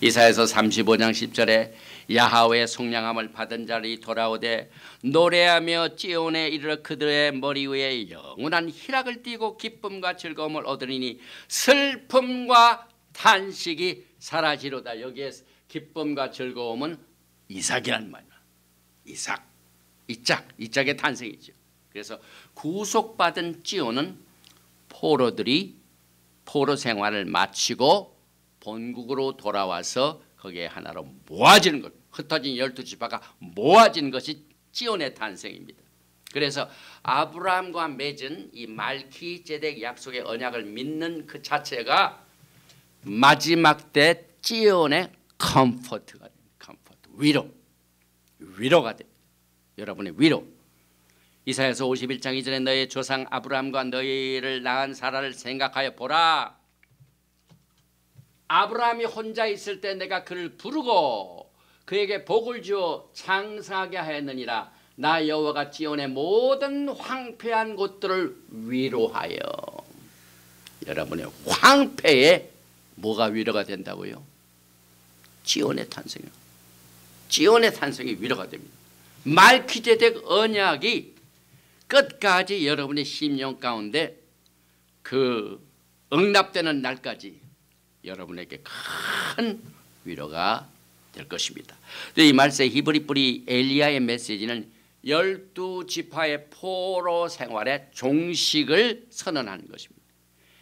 이사야서 35장 10절에 야하웨의 속량함을 받은 자들이 돌아오되 노래하며 지온에 이르러 그들의 머리 위에 영원한 희락을 띠고 기쁨과 즐거움을 얻으리니 슬픔과 탄식이 사라지로다. 여기에 기쁨과 즐거움은 이삭이란 말이야. 이삭의 탄생이죠. 그래서 구속받은 지온은 포로들이 포로 생활을 마치고 본국으로 돌아와서 거기에 하나로 모아지는 것, 흩어진 12지파가 모아진 것이 지온의 탄생입니다. 그래서 아브라함과 맺은 이 말키제덱 약속의 언약을 믿는 그 자체가 마지막 때 지온의 컴포트가 됩니다. 컴포트, 위로가 됩니다. 여러분의 위로. 이사야서 51장 2절에 너의 조상 아브라함과 너희를 낳은 사라를 생각하여 보라. 아브라함이 혼자 있을 때 내가 그를 부르고 그에게 복을 주어 장성하게 하였느니라. 나 여호와가 지온의 모든 황폐한 곳들을 위로하여. 여러분의 황폐에 뭐가 위로가 된다고요? 지온의 탄생이요. 지온의 탄생이 위로가 됩니다. 말키제덱 언약이 끝까지 여러분의 심령 가운데 그 응답되는 날까지 여러분에게 큰 위로가 될 것입니다. 이 말세 히브리 뿌리 엘리야의 메시지는 12지파의 포로 생활의 종식을 선언하는 것입니다.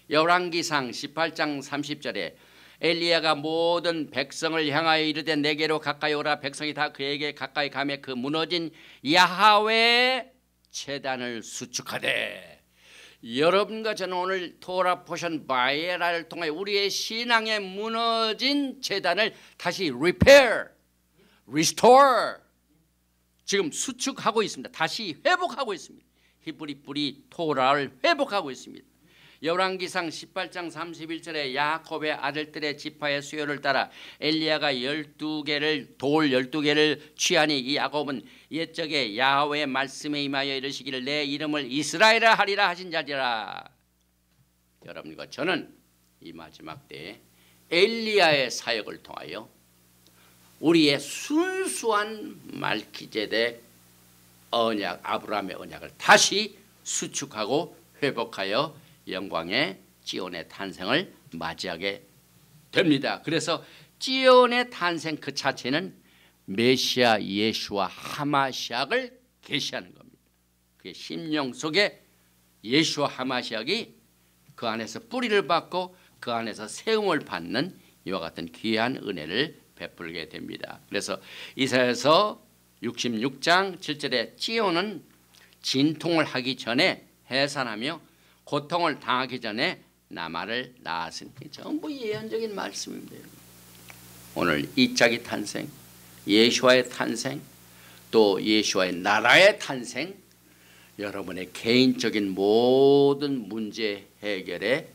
열왕기상 18장 30절에 엘리야가 모든 백성을 향하여 이르되 내게로 가까이 오라. 백성이 다 그에게 가까이 가며 그 무너진 야하웨 제단을 수축하되. 여러분과 저는 오늘 토라 포션 바이에라를 통해 우리의 신앙에 무너진 제단을 다시 repair, restore 지금 수축하고 있습니다. 다시 회복하고 있습니다. 히브리 뿌리 토라를 회복하고 있습니다. 열왕기상 18장 31절에 야곱의 아들들의 지파의 수요를 따라 엘리야가 12개를 돌 12개를 취하니 이 야곱은 옛적에 야훼의 말씀에 임하여 이르시기를 내 이름을 이스라엘이라 하리라 하신 자리라. 여러분과 저는 이 마지막 때에 엘리야의 사역을 통하여 우리의 순수한 말기제덱 언약, 아브라함의 언약을 다시 수축하고 회복하여 영광의 지온의 탄생을 맞이하게 됩니다. 그래서 지온의 탄생 그 자체는 메시아 예수와 하마시약을 계시하는 겁니다. 그의 심령 속에 예수와 하마시약이 그 안에서 뿌리를 받고 그 안에서 세움을 받는 이와 같은 귀한 은혜를 베풀게 됩니다. 그래서 이사야서 66장 7절에 지온은 진통을 하기 전에 해산하며 고통을 당하기 전에 나마를 낳았으니 전부 예언적인 말씀입니다. 오늘 이 짝이 탄생, 예수와의 탄생, 또 예수와의 나라의 탄생, 여러분의 개인적인 모든 문제 해결의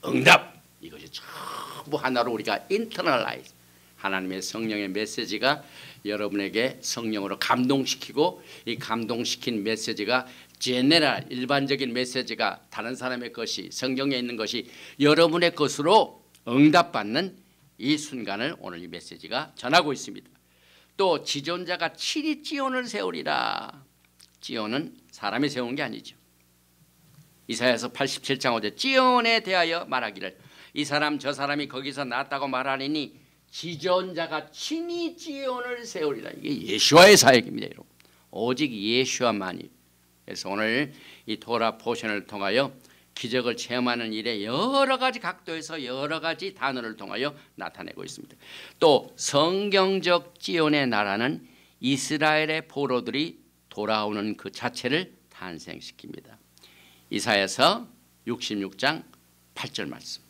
응답, 이것이 전부 하나로 우리가 인터널라이즈, 하나님의 성령의 메시지가 여러분에게 성령으로 감동시키고 이 감동시킨 메시지가 제네럴 일반적인 메시지가 다른 사람의 것이 성경에 있는 것이 여러분의 것으로 응답받는 이 순간을 오늘 이 메시지가 전하고 있습니다. 또 지존자가 친히 지온을 세우리라. 지온은 사람이 세운 게 아니죠. 이사야서 87장 5절 지온에 대하여 말하기를 이 사람 저 사람이 거기서 났다고 말하리니 지존자가 친히 지온을 세우리라. 이게 예수와의 사역입니다. 여러분. 오직 예수와만이. 그래서 오늘 이 토라 포션을 통하여 기적을 체험하는 일에 여러 가지 각도에서 여러 가지 단어를 통하여 나타내고 있습니다. 또 성경적 지온의 나라는 이스라엘의 포로들이 돌아오는 그 자체를 탄생시킵니다. 이사야서 66장 8절 말씀.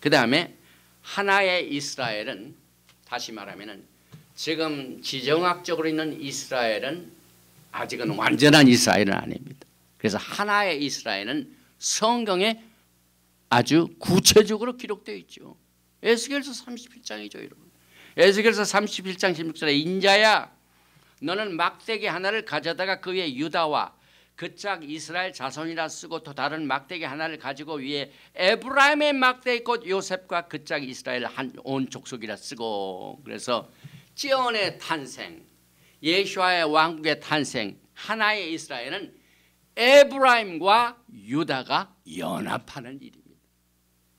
그 다음에 하나의 이스라엘은 다시 말하면 지금 지정학적으로 있는 이스라엘은 아직은 완전한 이스라엘은 아닙니다. 그래서 하나의 이스라엘은 성경에 아주 구체적으로 기록되어 있죠. 에스겔서 37장이죠. 여러분. 에스겔서 37장 16절에 인자야 너는 막대기 하나를 가져다가 그 위에 유다와 그 짝 이스라엘 자손이라 쓰고 또 다른 막대기 하나를 가지고 위에 에브라임의 막대기 곧 요셉과 그 짝 이스라엘 온 족속이라 쓰고. 그래서 지온의 탄생, 예수와의 왕국의 탄생, 하나의 이스라엘은 에브라임과 유다가 연합하는 일입니다.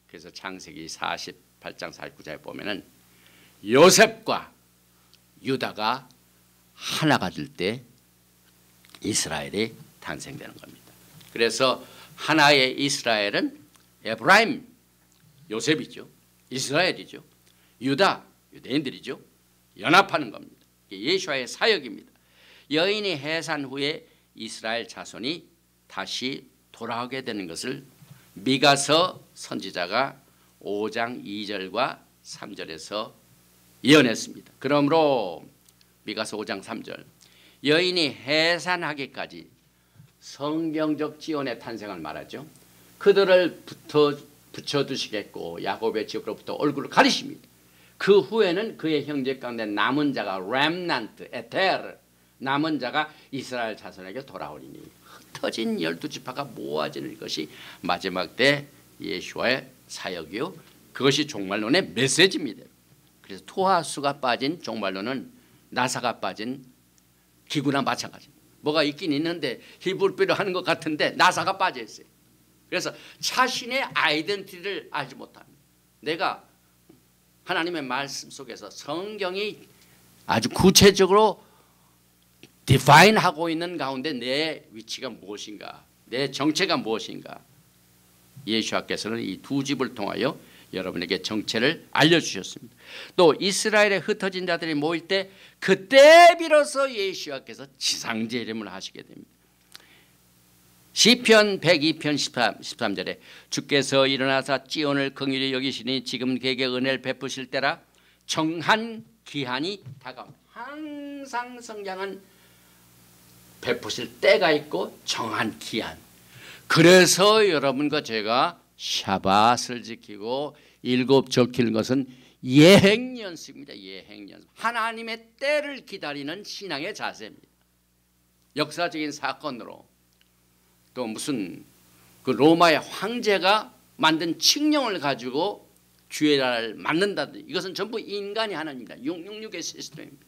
그래서 창세기 48장 49절에 보면은 요셉과 유다가 하나가 될 때 이스라엘이 탄생되는 겁니다. 그래서 하나의 이스라엘은 에브라임, 요셉이죠. 이스라엘이죠. 유다, 유대인들이죠. 연합하는 겁니다. 예수와의 사역입니다. 여인이 해산 후에 이스라엘 자손이 다시 돌아오게 되는 것을 미가서 선지자가 5장 2절과 3절에서 예언했습니다. 그러므로 미가서 5장 3절 여인이 해산하기까지 성경적 지온의 탄생을 말하죠. 그들을 붙여두시겠고 야곱의 집으로부터 얼굴을 가리십니다. 그 후에는 그의 형제 가운데 남은 자가 렘난트, 에테르 남은 자가 이스라엘 자손에게 돌아오리니 흩어진 12지파가 모아지는 것이 마지막 때 예수와의 사역이요. 그것이 종말론의 메시지입니다. 그래서 토하수가 빠진 종말론은 나사가 빠진 기구나 마찬가지입니다. 뭐가 있긴 있는데 히브리어로 하는 것 같은데 나사가 빠져 있어요. 그래서 자신의 아이덴티티를 알지 못합니다. 내가 하나님의 말씀 속에서 성경이 아주 구체적으로 디파인하고 있는 가운데 내 위치가 무엇인가, 내 정체가 무엇인가. 예수께서는 이 두 집을 통하여 여러분에게 정체를 알려주셨습니다. 또 이스라엘에 흩어진 자들이 모일 때 그때 비로소 예수께서 지상재림을 하시게 됩니다. 시편 102편 13절에 주께서 일어나사 지온을 긍휼히 여기시니 지금 그에게 은혜를 베푸실 때라. 정한 기한이 다가옵니다. 항상 성장은 베푸실 때가 있고 정한 기한. 그래서 여러분과 제가 샤밧을 지키고 일곱 적히는 것은 예행연습입니다. 예행연습. 하나님의 때를 기다리는 신앙의 자세입니다. 역사적인 사건으로 또 무슨 그 로마의 황제가 만든 칙령을 가지고 주의 날을 맞는다든지 이것은 전부 인간이 하는 일입니다. 666의 시스템입니다.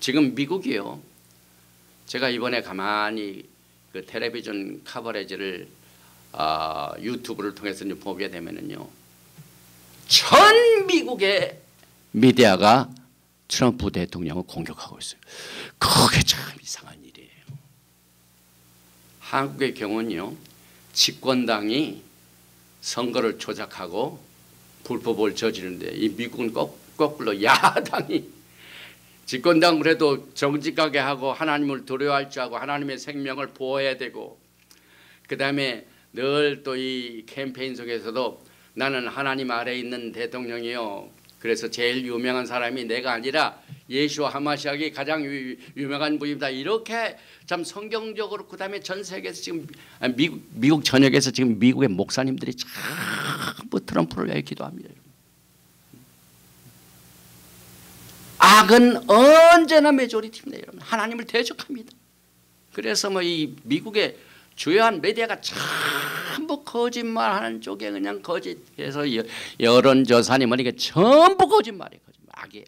지금 미국이요. 제가 이번에 가만히 그 텔레비전 커버리지를 유튜브를 통해서 보게 되면은요, 전 미국의 미디어가 트럼프 대통령을 공격하고 있어요. 그게 참 이상한 일이에요. 한국의 경우는요, 집권당이 선거를 조작하고 불법을 저지르는데 이 미국은 거꾸로 야당이 집권당 그래도 정직하게 하고 하나님을 두려워할 줄 알고 하나님의 생명을 보호해야 되고, 그 다음에 늘 또 이 캠페인 속에서도 나는 하나님 아래에 있는 대통령이요, 그래서 제일 유명한 사람이 내가 아니라 예수와 하마시아가 가장 유명한 분입니다. 이렇게 참 성경적으로, 그 다음에 전 세계에서 지금 미국 전역에서 지금 미국의 목사님들이 전부 트럼프를 위해 기도합니다. 악은 언제나 메조리티입니다. 여러분, 하나님을 대적합니다. 그래서 뭐 이 미국의 주요한 메디어가 전부 거짓말하는 쪽에 그냥 거짓해서 여론조사니 뭐니까 전부 거짓말이에요. 악이에요.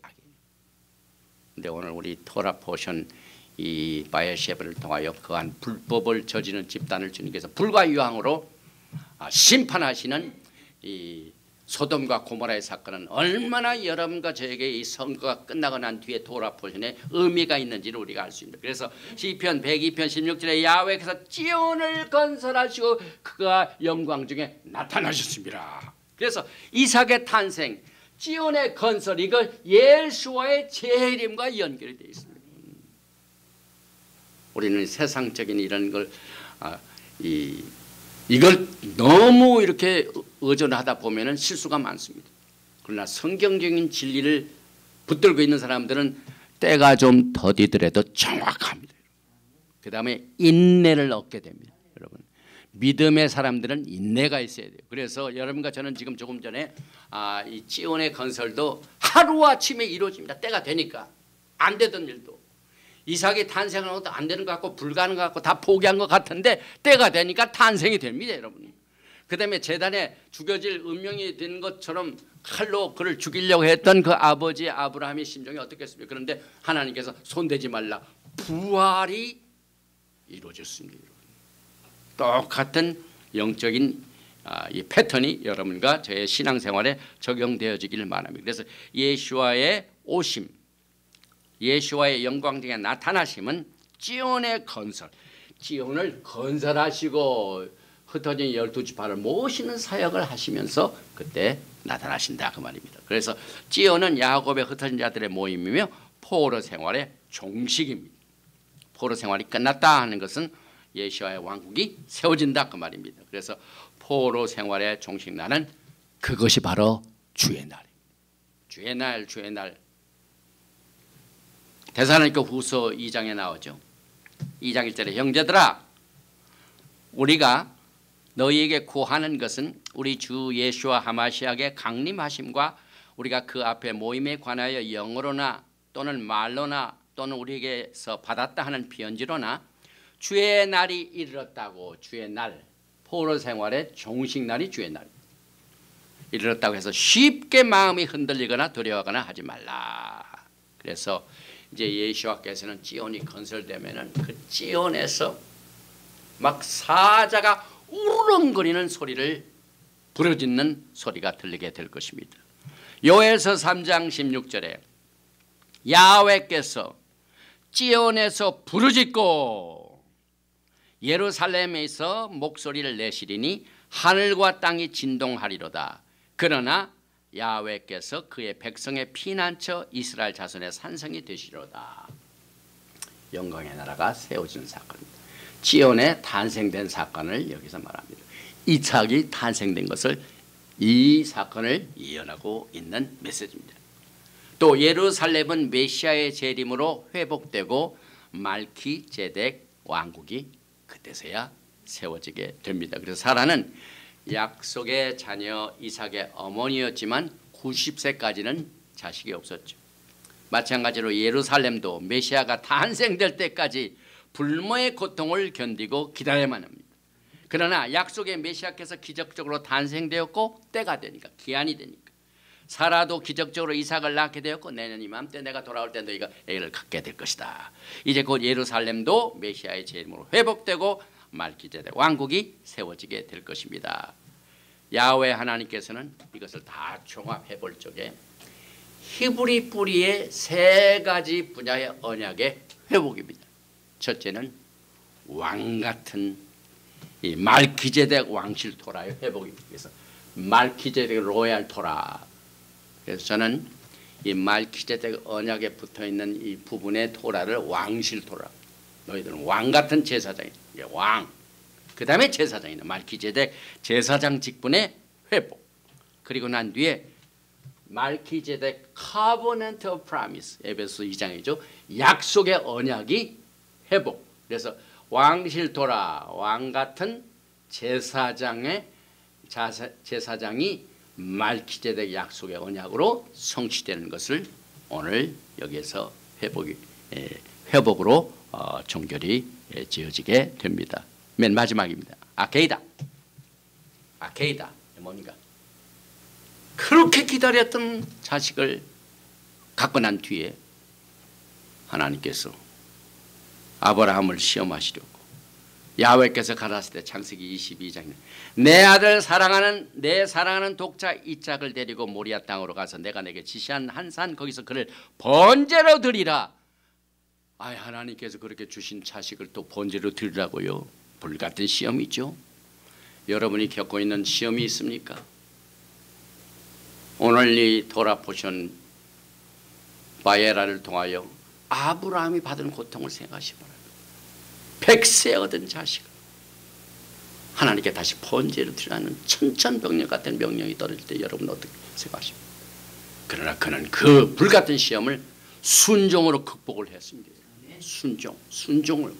근데 오늘 우리 토라 포션 이 바이어셰프를 통하여 그한 불법을 저지르는 집단을 주님께서 불과 유황으로 심판하시는 이 소돔과 고모라의 사건은 얼마나 여러분과 저에게 이 선거가 끝나고 난 뒤에 토라 포션의 의미가 있는지를 우리가 알 수 있습니다. 그래서 시편 102편 16절에 야훼께서 지온을 건설하시고 그가 영광 중에 나타나셨습니다. 그래서 이삭의 탄생, 지온의 건설, 이거 예수와의 재림과 연결이 되어 있습니다. 우리는 세상적인 이런 걸 이걸 너무 이렇게 의존하다 보면은 실수가 많습니다. 그러나 성경적인 진리를 붙들고 있는 사람들은 때가 좀 더디더라도 정확합니다. 그 다음에 인내를 얻게 됩니다. 여러분, 믿음의 사람들은 인내가 있어야 돼요. 그래서 여러분과 저는 지금 조금 전에 이 지온의 건설도 하루아침에 이루어집니다. 때가 되니까. 안 되던 일도. 이삭이 탄생하는 것도 안 되는 것 같고 불가능한 것 같고 다 포기한 것 같은데 때가 되니까 탄생이 됩니다. 여러분. 그 다음에 제단에 죽여질 운명이 된 것처럼 칼로 그를 죽이려고 했던 그 아버지 아브라함의 심정이 어떻겠습니까? 그런데 하나님께서 손대지 말라. 부활이 이루어졌습니다. 똑같은 영적인 이 패턴이 여러분과 저의 신앙생활에 적용되어지기를 바랍니다. 그래서 예수와의 오심, 예수와의 영광 중에 나타나심은 지온의 건설, 지온을 건설하시고 흩어진 12지파를 모시는 사역을 하시면서 그때 나타나신다 그 말입니다. 그래서 지온은 야곱의 흩어진 자들의 모임이며 포로 생활의 종식입니다. 포로 생활이 끝났다 하는 것은 예수와의 왕국이 세워진다 그 말입니다. 그래서 포로 생활의 종식 날은 그것이 바로 주의 날입니다. 주의 날, 주의 날. 데살로니가 후서 2장에 나오죠. 2장 1절에 형제들아, 우리가 너희에게 구하는 것은 우리 주 예수와 하마시아의 강림하심과 우리가 그 앞에 모임에 관하여 영어로나 또는 말로나 또는 우리에게서 받았다 하는 편지로나 주의 날이 이르렀다고. 주의 날, 포로 생활의 종식 날이 주의 날 이르렀다고 해서 쉽게 마음이 흔들리거나 두려워하거나 하지 말라. 그래서 이제 예수와께서는 지온이 건설되면은 그 지온에서 막 사자가 우르렁거리는 소리를 부르짖는 소리가 들리게 될 것입니다. 요엘서 3장 16절에 야훼께서 지온에서 부르짖고 예루살렘에서 목소리를 내시리니 하늘과 땅이 진동하리로다. 그러나 야훼께서 그의 백성의 피난처 이스라엘 자손의 산성이 되시리로다. 영광의 나라가 세워지는 사건입니다. 지온에 탄생된 사건을 여기서 말합니다. 이삭이 탄생된 것을, 이 사건을 예언하고 있는 메시지입니다. 또 예루살렘은 메시아의 재림으로 회복되고 말키제덱 왕국이 그때서야 세워지게 됩니다. 그래서 사라는 약속의 자녀 이삭의 어머니였지만 90세까지는 자식이 없었죠. 마찬가지로 예루살렘도 메시아가 탄생될 때까지 불모의 고통을 견디고 기다려야만 합니다. 그러나 약속의 메시아께서 기적적으로 탄생되었고 때가 되니까, 기한이 되니까 사라도 기적적으로 이삭을 낳게 되었고 내년 이맘때 내가 돌아올 때 너희가 애를 갖게 될 것이다. 이제 곧 예루살렘도 메시아의 재림으로 회복되고 말기제덱 왕국이 세워지게 될 것입니다. 야훼 하나님께서는 이것을 다 종합해 볼 적에 히브리 뿌리의 세 가지 분야의 언약의 회복입니다. 첫째는 왕 같은 이 말기제덱 왕실 토라의 회복입니다. 그래서 말기제덱 로얄 토라. 그래서 저는 이 말기제덱 언약에 붙어 있는 이 부분의 토라를 왕실 토라. 너희들은 왕 같은 제사장이다. 왕. 그 다음에 제사장이다. 말기제덱 제사장 직분의 회복. 그리고 난 뒤에 말기제덱 Covenant of Promise, 에베소 2장이죠. 약속의 언약이 회복. 그래서 왕실 토라, 왕 같은 제사장의 제사장이 말기제덱 약속의 언약으로 성취되는 것을 오늘 여기에서 회복으로 종결이 지어지게 됩니다. 맨 마지막입니다. 아케이다 뭡니까? 그렇게 기다렸던 자식을 갖고 난 뒤에 하나님께서 아브라함을 시험하시려고 야훼께서 가라사대 때 창세기 22장에 내 아들 내 사랑하는 독자 이삭을 데리고 모리아 땅으로 가서 내가 내게 지시한 한 산 거기서 그를 번제로 드리라. 하나님께서 그렇게 주신 자식을 또 번제로 드리라고요? 불같은 시험이죠. 여러분이 겪고 있는 시험이 있습니까? 오늘 이 토라 포션 바에라를 통하여 아브라함이 받은 고통을 생각하시 바랍니다. 100세 얻은 자식을 하나님께 다시 번제로 드리라는 천천병력 같은 명령이 떨어질 때 여러분 어떻게 생각하십니까? 그러나 그는 그 불같은 시험을 순종으로 극복을 했습니다. 순종을.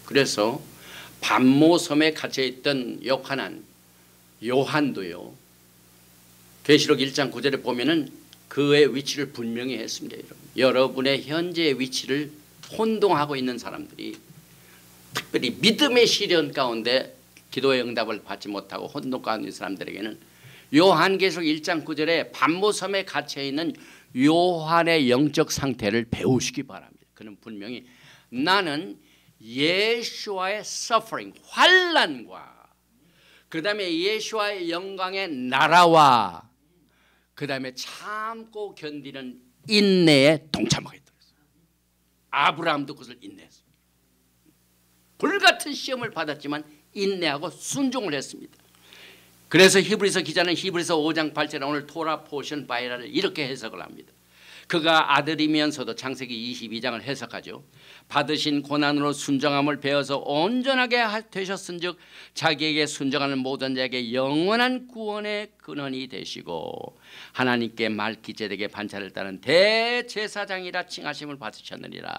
그래서 반모섬에 갇혀있던 요한도요, 계시록 1장 9절에 보면은 그의 위치를 분명히 했습니다. 여러분의 현재의 위치를 혼동하고 있는 사람들이, 특별히 믿음의 시련 가운데 기도의 응답을 받지 못하고 혼동 가운데 있는 사람들에게는 요한계시록 1장 9절에 반모섬에 갇혀있는 요한의 영적 상태를 배우시기 바랍니다. 그는 분명히 나는 예수와의 suffering, 환난과 그 다음에 예수와의 영광의 나라와 그 다음에 참고 견디는 인내에 동참하겠다. 아브라함도 그것을 인내했습니다. 불같은 시험을 받았지만 인내하고 순종을 했습니다. 그래서 히브리서 기자는 히브리서 5장 8절에 오늘 토라 포션 바이라를 이렇게 해석을 합니다. 그가 아들이면서도 창세기 22장을 해석하죠. 받으신 고난으로 순정함을 배워서 온전하게 되셨은즉 자기에게 순정하는 모든 자에게 영원한 구원의 근원이 되시고 하나님께 말기제덱의 반차를 따른 대제사장이라 칭하심을 받으셨느니라.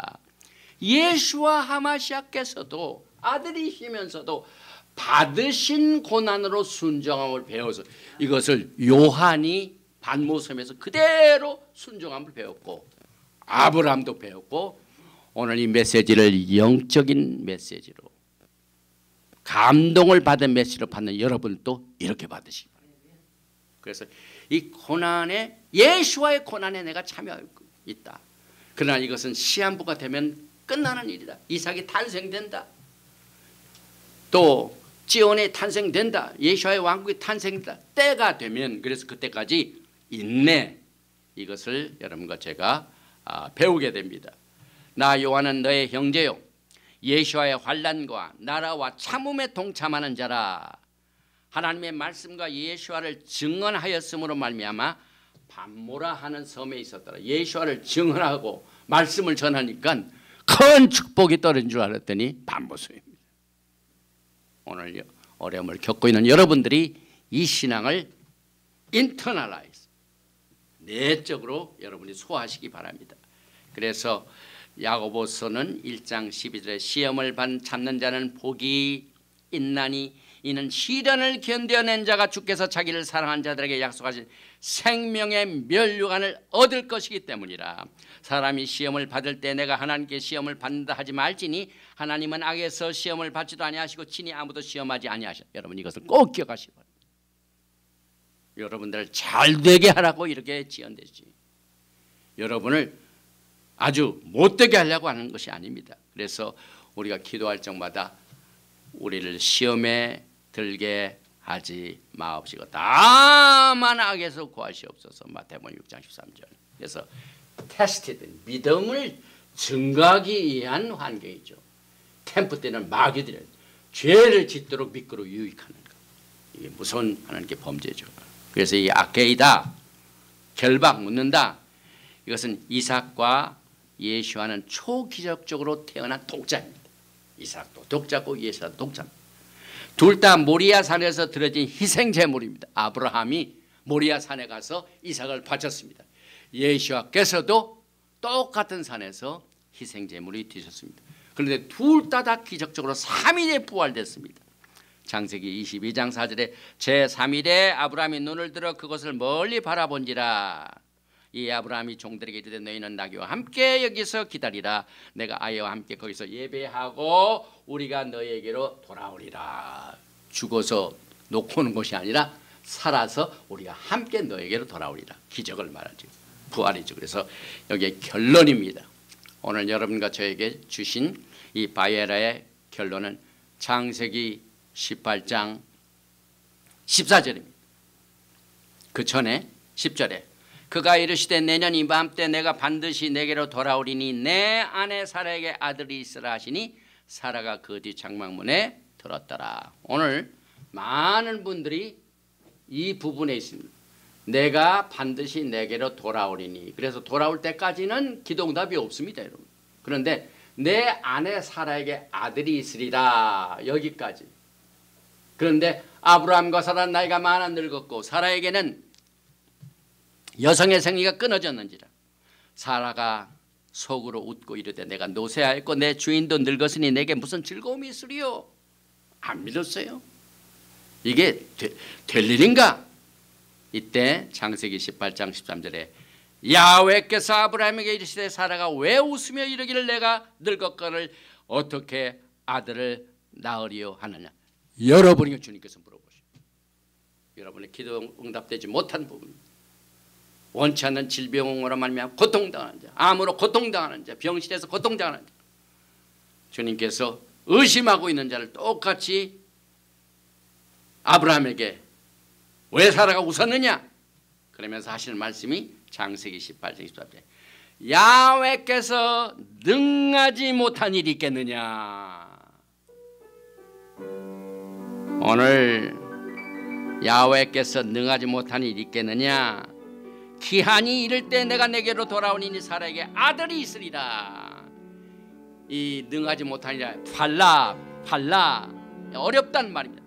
예수와 하마시아께서도 아들이시면서도 받으신 고난으로 순정함을 배워서 이것을 요한이 반모섬에서 그대로 순종함을 배웠고 아브라함도 배웠고 오늘 이 메시지를 영적인 메시지로 감동을 받은 메시지로 받는 여러분도 이렇게 받으시기 바랍니다. 그래서 이 고난에 예수와의 고난에 내가 참여하고 있다. 그러나 이것은 시한부가 되면 끝나는 일이다. 이삭이 탄생된다. 또 지온이 탄생된다. 예수와의 왕국이 탄생된다. 때가 되면 그래서 그때까지 인내 이것을 여러분과 제가 배우게 됩니다. 나 요한은 너의 형제요 예수와의 환난과 나라와 참음에 동참하는 자라. 하나님의 말씀과 예수와를 증언하였으므로 말미암아 반모라 하는 섬에 있었더라. 예수와를 증언하고 말씀을 전하니까 큰 축복이 떨어진 줄 알았더니 반모섬입니다. 오늘 어려움을 겪고 있는 여러분들이 이 신앙을 internalize 내적으로 여러분이 소화하시기 바랍니다. 그래서 야고보서는 1장 12절에 시험을 참는 자는 복이 있나니 이는 시련을 견뎌낸 자가 주께서 자기를 사랑한 자들에게 약속하신 생명의 면류관을 얻을 것이기 때문이라. 사람이 시험을 받을 때 내가 하나님께 시험을 받는다 하지 말지니 하나님은 악에서 시험을 받지도 아니하시고 친히 아무도 시험하지 아니하시오. 여러분 이것을 꼭 기억하시기 바랍니다. 여러분들을 잘 되게 하라고 이렇게 지연되지, 여러분을 아주 못되게 하려고 하는 것이 아닙니다. 그래서 우리가 기도할 적마다 우리를 시험에 들게 하지 마옵시고 다만 악에서 구하시옵소서. 마태복음 6장 13절. 그래서 테스티드, 믿음을 증거하기 위한 환경이죠. 템프 때는 마귀들은 죄를 짓도록 미끄러 유익하는 것. 이게 무서운 하나님께 범죄죠. 그래서 이 아케이다, 결박, 묻는다, 이것은 이삭과 예수와는 초기적적으로 태어난 독자입니다. 이삭도 독자고 예수도 독자입니다. 둘 다 모리아 산에서 드려진 희생 제물입니다. 아브라함이 모리아 산에 가서 이삭을 바쳤습니다. 예수와께서도 똑같은 산에서 희생 제물이 되셨습니다. 그런데 둘 다 기적적으로 3일에 부활됐습니다. 창세기 22장 4절에 제3일에 아브라함이 눈을 들어 그것을 멀리 바라본지라. 이 아브라함이 종들에게 이르되 너희는 나귀와 함께 여기서 기다리라. 내가 아이와 함께 거기서 예배하고 우리가 너희에게로 돌아오리라. 죽어서 놓고 오는 것이 아니라 살아서 우리가 함께 너희에게로 돌아오리라. 기적을 말하죠. 부활이죠. 그래서 여기에 결론입니다. 오늘 여러분과 저에게 주신 이 바이에라의 결론은 창세기 18장 14절입니다. 그 전에 10절에 그가 이르시되 내년 이맘때 내가 반드시 내게로 돌아오리니 내 아내 사라에게 아들이 있으라 하시니 사라가 그 뒤 장막문에 들었더라. 오늘 많은 분들이 이 부분에 있습니다. 내가 반드시 내게로 돌아오리니. 그래서 돌아올 때까지는 기도응답이 없습니다, 여러분. 그런데 내 아내 사라에게 아들이 있으리라, 여기까지. 그런데 아브라함과 사라 나이가 많아 늙었고 사라에게는 여성의 생리가 끊어졌는지라. 사라가 속으로 웃고 이르되 내가 노쇠하였고 내 주인도 늙었으니 내게 무슨 즐거움이 있으리요. 안 믿었어요. 이게 될 일인가? 이때 창세기 18장 13절에 야훼께서 아브라함에게 이르시되 사라가 왜 웃으며 이르기를 내가 늙었거늘 어떻게 아들을 낳으리요 하느냐. 여러분이 주님께서 물어보시오. 여러분의 기도 응답되지 못한 부분, 원치 않는 질병으로 말미암아 고통당하는 자, 암으로 고통당하는 자, 병실에서 고통당하는 자, 주님께서 의심하고 있는 자를 똑같이 아브라함에게 왜 사라가 웃었느냐 그러면서 하시는 말씀이 창세기 18장 14절에 야훼께서 능하지 못한 일이 있겠느냐. 오늘 야훼께서 능하지 못한 일이 있겠느냐. 기한이 이를 때 내가 내게로 돌아오니 사라에게 아들이 있으리라. 이 능하지 못한 일이라 팔라 어렵단 말입니다.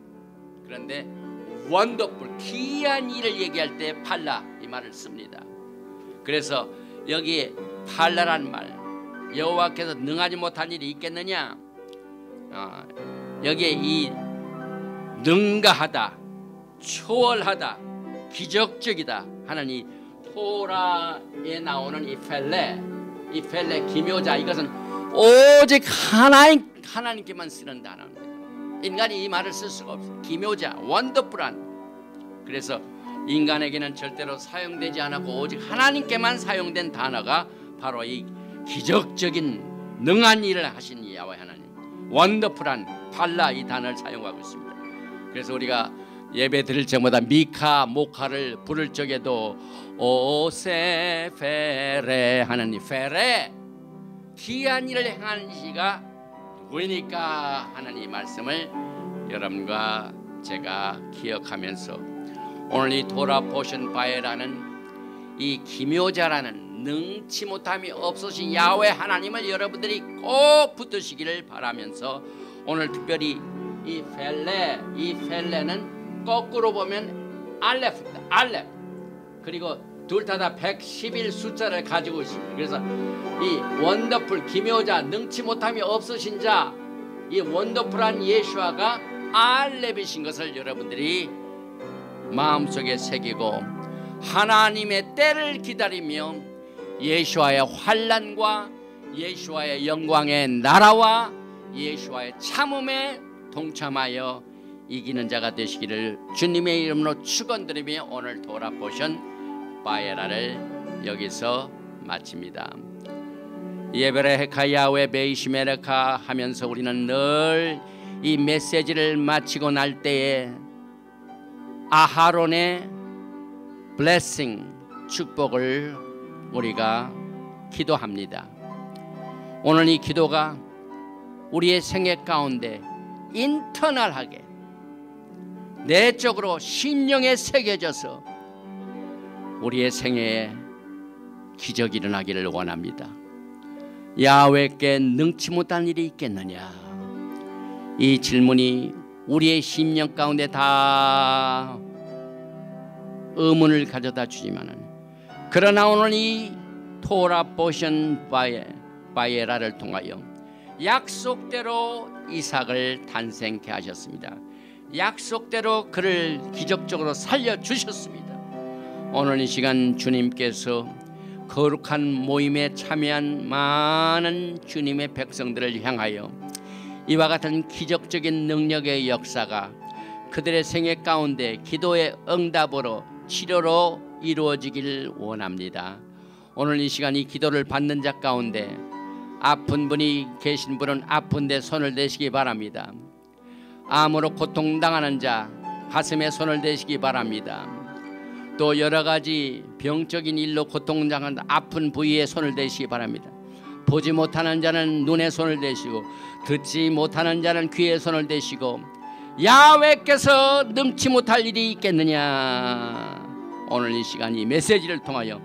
그런데 원더풀 기이한 일을 얘기할 때 팔라 이 말을 씁니다. 그래서 여기에 팔라란 말, 여호와께서 능하지 못한 일이 있겠느냐, 여기에 이 능가하다, 초월하다, 기적적이다 하는 이 토라에 나오는 이 펠레 기묘자, 이것은 오직 하나님께만 쓰는 단어입니다. 인간이 이 말을 쓸 수가 없어요. 기묘자, 원더풀한. 그래서 인간에게는 절대로 사용되지 않았고 오직 하나님께만 사용된 단어가 바로 이 기적적인 능한 일을 하신 야훼 하나님, 원더풀한 팔라 이 단어를 사용하고 있습니다. 그래서 우리가 예배 드릴 때마다 미카, 모카를 부를 적에도 오세페레 하는 이 페레, 귀한 일을 행하는 이가 누구이니까 하는 이 말씀을 여러분과 제가 기억하면서 오늘 이 돌아보신 바에라는 이 기묘자라는 능치 못함이 없으신 야훼 하나님을 여러분들이 꼭 붙드시기를 바라면서 오늘 특별히 이 펠레는 거꾸로 보면 알렙입니다. 알렙. 그리고 둘 다 111 숫자를 가지고 있습니다. 그래서 이 원더풀 기묘자 능치 못함이 없으신 자, 이 원더풀한 예수아가 알렙이신 것을 여러분들이 마음속에 새기고 하나님의 때를 기다리며 예수아의 환난과 예수아의 영광의 나라와 예수아의 참음에 동참하여 이기는 자가 되시기를 주님의 이름으로 축원드리며 오늘 돌아보신 바에라를 여기서 마칩니다. 예베레헤카 야훼 베이시메레카 하면서 우리는 늘 이 메시지를 마치고 날 때에 아하론의 블레싱 축복을 우리가 기도합니다. 오늘 이 기도가 우리의 생애 가운데 인터널하게 내적으로 심령에 새겨져서 우리의 생애에 기적이 일어나기를 원합니다. 야훼께 능치 못한 일이 있겠느냐? 이 질문이 우리의 심령 가운데 다 의문을 가져다 주지만은, 그러나 오늘 이 토라 포션 바에라를 통하여 약속대로 이삭을 탄생케 하셨습니다. 약속대로 그를 기적적으로 살려주셨습니다. 오늘 이 시간 주님께서 거룩한 모임에 참여한 많은 주님의 백성들을 향하여 이와 같은 기적적인 능력의 역사가 그들의 생애 가운데 기도의 응답으로 치료로 이루어지길 원합니다. 오늘 이 시간 이 기도를 받는 자 가운데 아픈 분이 계신 분은 아픈 데 손을 대시기 바랍니다. 암으로 고통당하는 자 가슴에 손을 대시기 바랍니다. 또 여러 가지 병적인 일로 고통당하는 아픈 부위에 손을 대시기 바랍니다. 보지 못하는 자는 눈에 손을 대시고 듣지 못하는 자는 귀에 손을 대시고 야훼께서 능치 못할 일이 있겠느냐? 오늘 이 시간 이 메시지를 통하여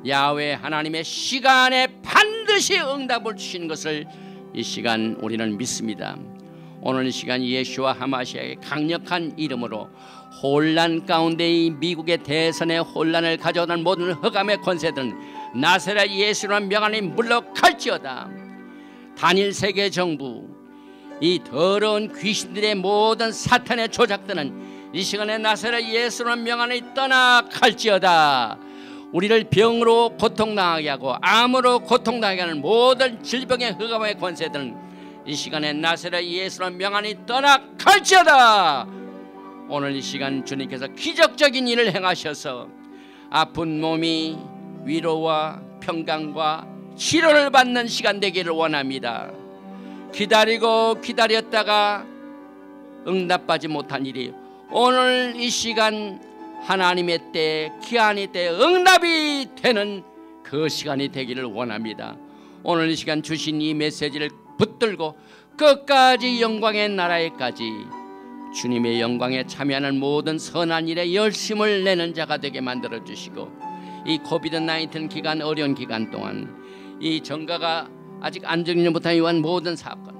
야훼 하나님의 시간에 반드시 응답을 주시는 것을 이 시간 우리는 믿습니다. 오늘 이 시간 예수와 하마시아의 강력한 이름으로 혼란 가운데 이 미국의 대선의 혼란을 가져오는 모든 흑암의 권세들은 나사렛 예수라는 명안에 물러갈지어다. 단일 세계 정부, 이 더러운 귀신들의 모든 사탄의 조작들은 이 시간에 나사렛 예수라는 명안에 떠나갈지어다. 우리를 병으로 고통당하게 하고 암으로 고통당하게 하는 모든 질병의 흑암의 권세들은 이 시간에 나사렛 예수라는 명안이 떠나갈지어다. 오늘 이 시간 주님께서 기적적인 일을 행하셔서 아픈 몸이 위로와 평강과 치료를 받는 시간 되기를 원합니다. 기다리고 기다렸다가 응답받지 못한 일이 오늘 이 시간 하나님의 때, 기한의 때 응답이 되는 그 시간이 되기를 원합니다. 오늘 이 시간 주신 이 메시지를 붙들고 끝까지 영광의 나라에까지 주님의 영광에 참여하는 모든 선한 일에 열심을 내는 자가 되게 만들어 주시고, 이 코비드-19 기간, 어려운 기간 동안 이 정가가 아직 안정되지 못한 이러한 모든 사건,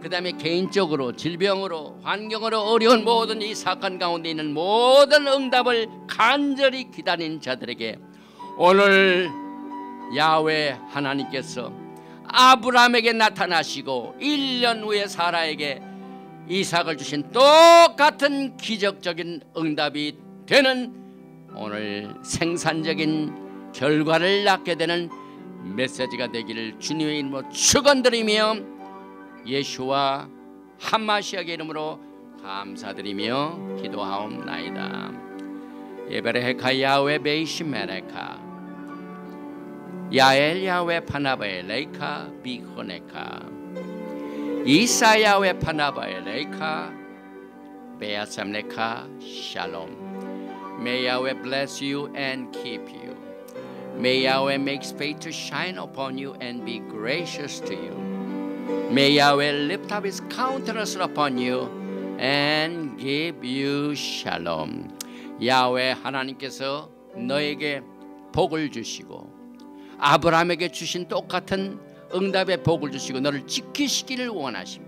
그 다음에 개인적으로 질병으로 환경으로 어려운 모든 이 사건 가운데 있는 모든 응답을 간절히 기다리는 자들에게 오늘 야훼 하나님께서 아브라함에게 나타나시고 1년 후에 사라에게 이삭을 주신 똑같은 기적적인 응답이 되는 오늘 생산적인 결과를 낳게 되는 메시지가 되기를 주님의 이름으로 축원드리며 예수와 한마시아의 이름으로 감사드리며 기도하옵나이다. 예베레헤카 야훼 베이시메레카 야엘 야훼 파나바엘레이카 비호네카 이사 야훼 파나바엘레이카 베아삼레카 샬롬. May Yahweh bless you and keep you. May Yahweh make his face to shine upon you and be gracious to you. May Yahweh lift up his countenance upon you and give you shalom. 야훼 하나님께서 너에게 복을 주시고 아브라함에게 주신 똑같은 응답의 복을 주시고 너를 지키시기를 원하시며,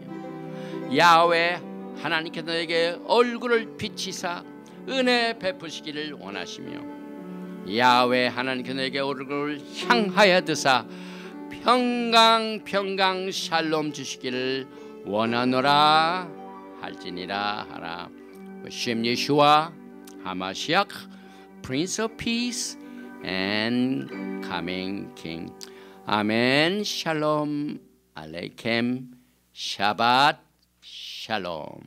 야훼 하나님께서 너에게 얼굴을 비치사 은혜 베푸시기를 원하시며, 야훼 하나님께 내게 얼굴을 향하여 드사 평강 샬롬 주시기를 원하노라 할지니라 하라. 쉔 예슈아 하마시ach Prince of Peace and Coming King. 아멘. 샬롬 알레이켐. 샤밧 샬롬.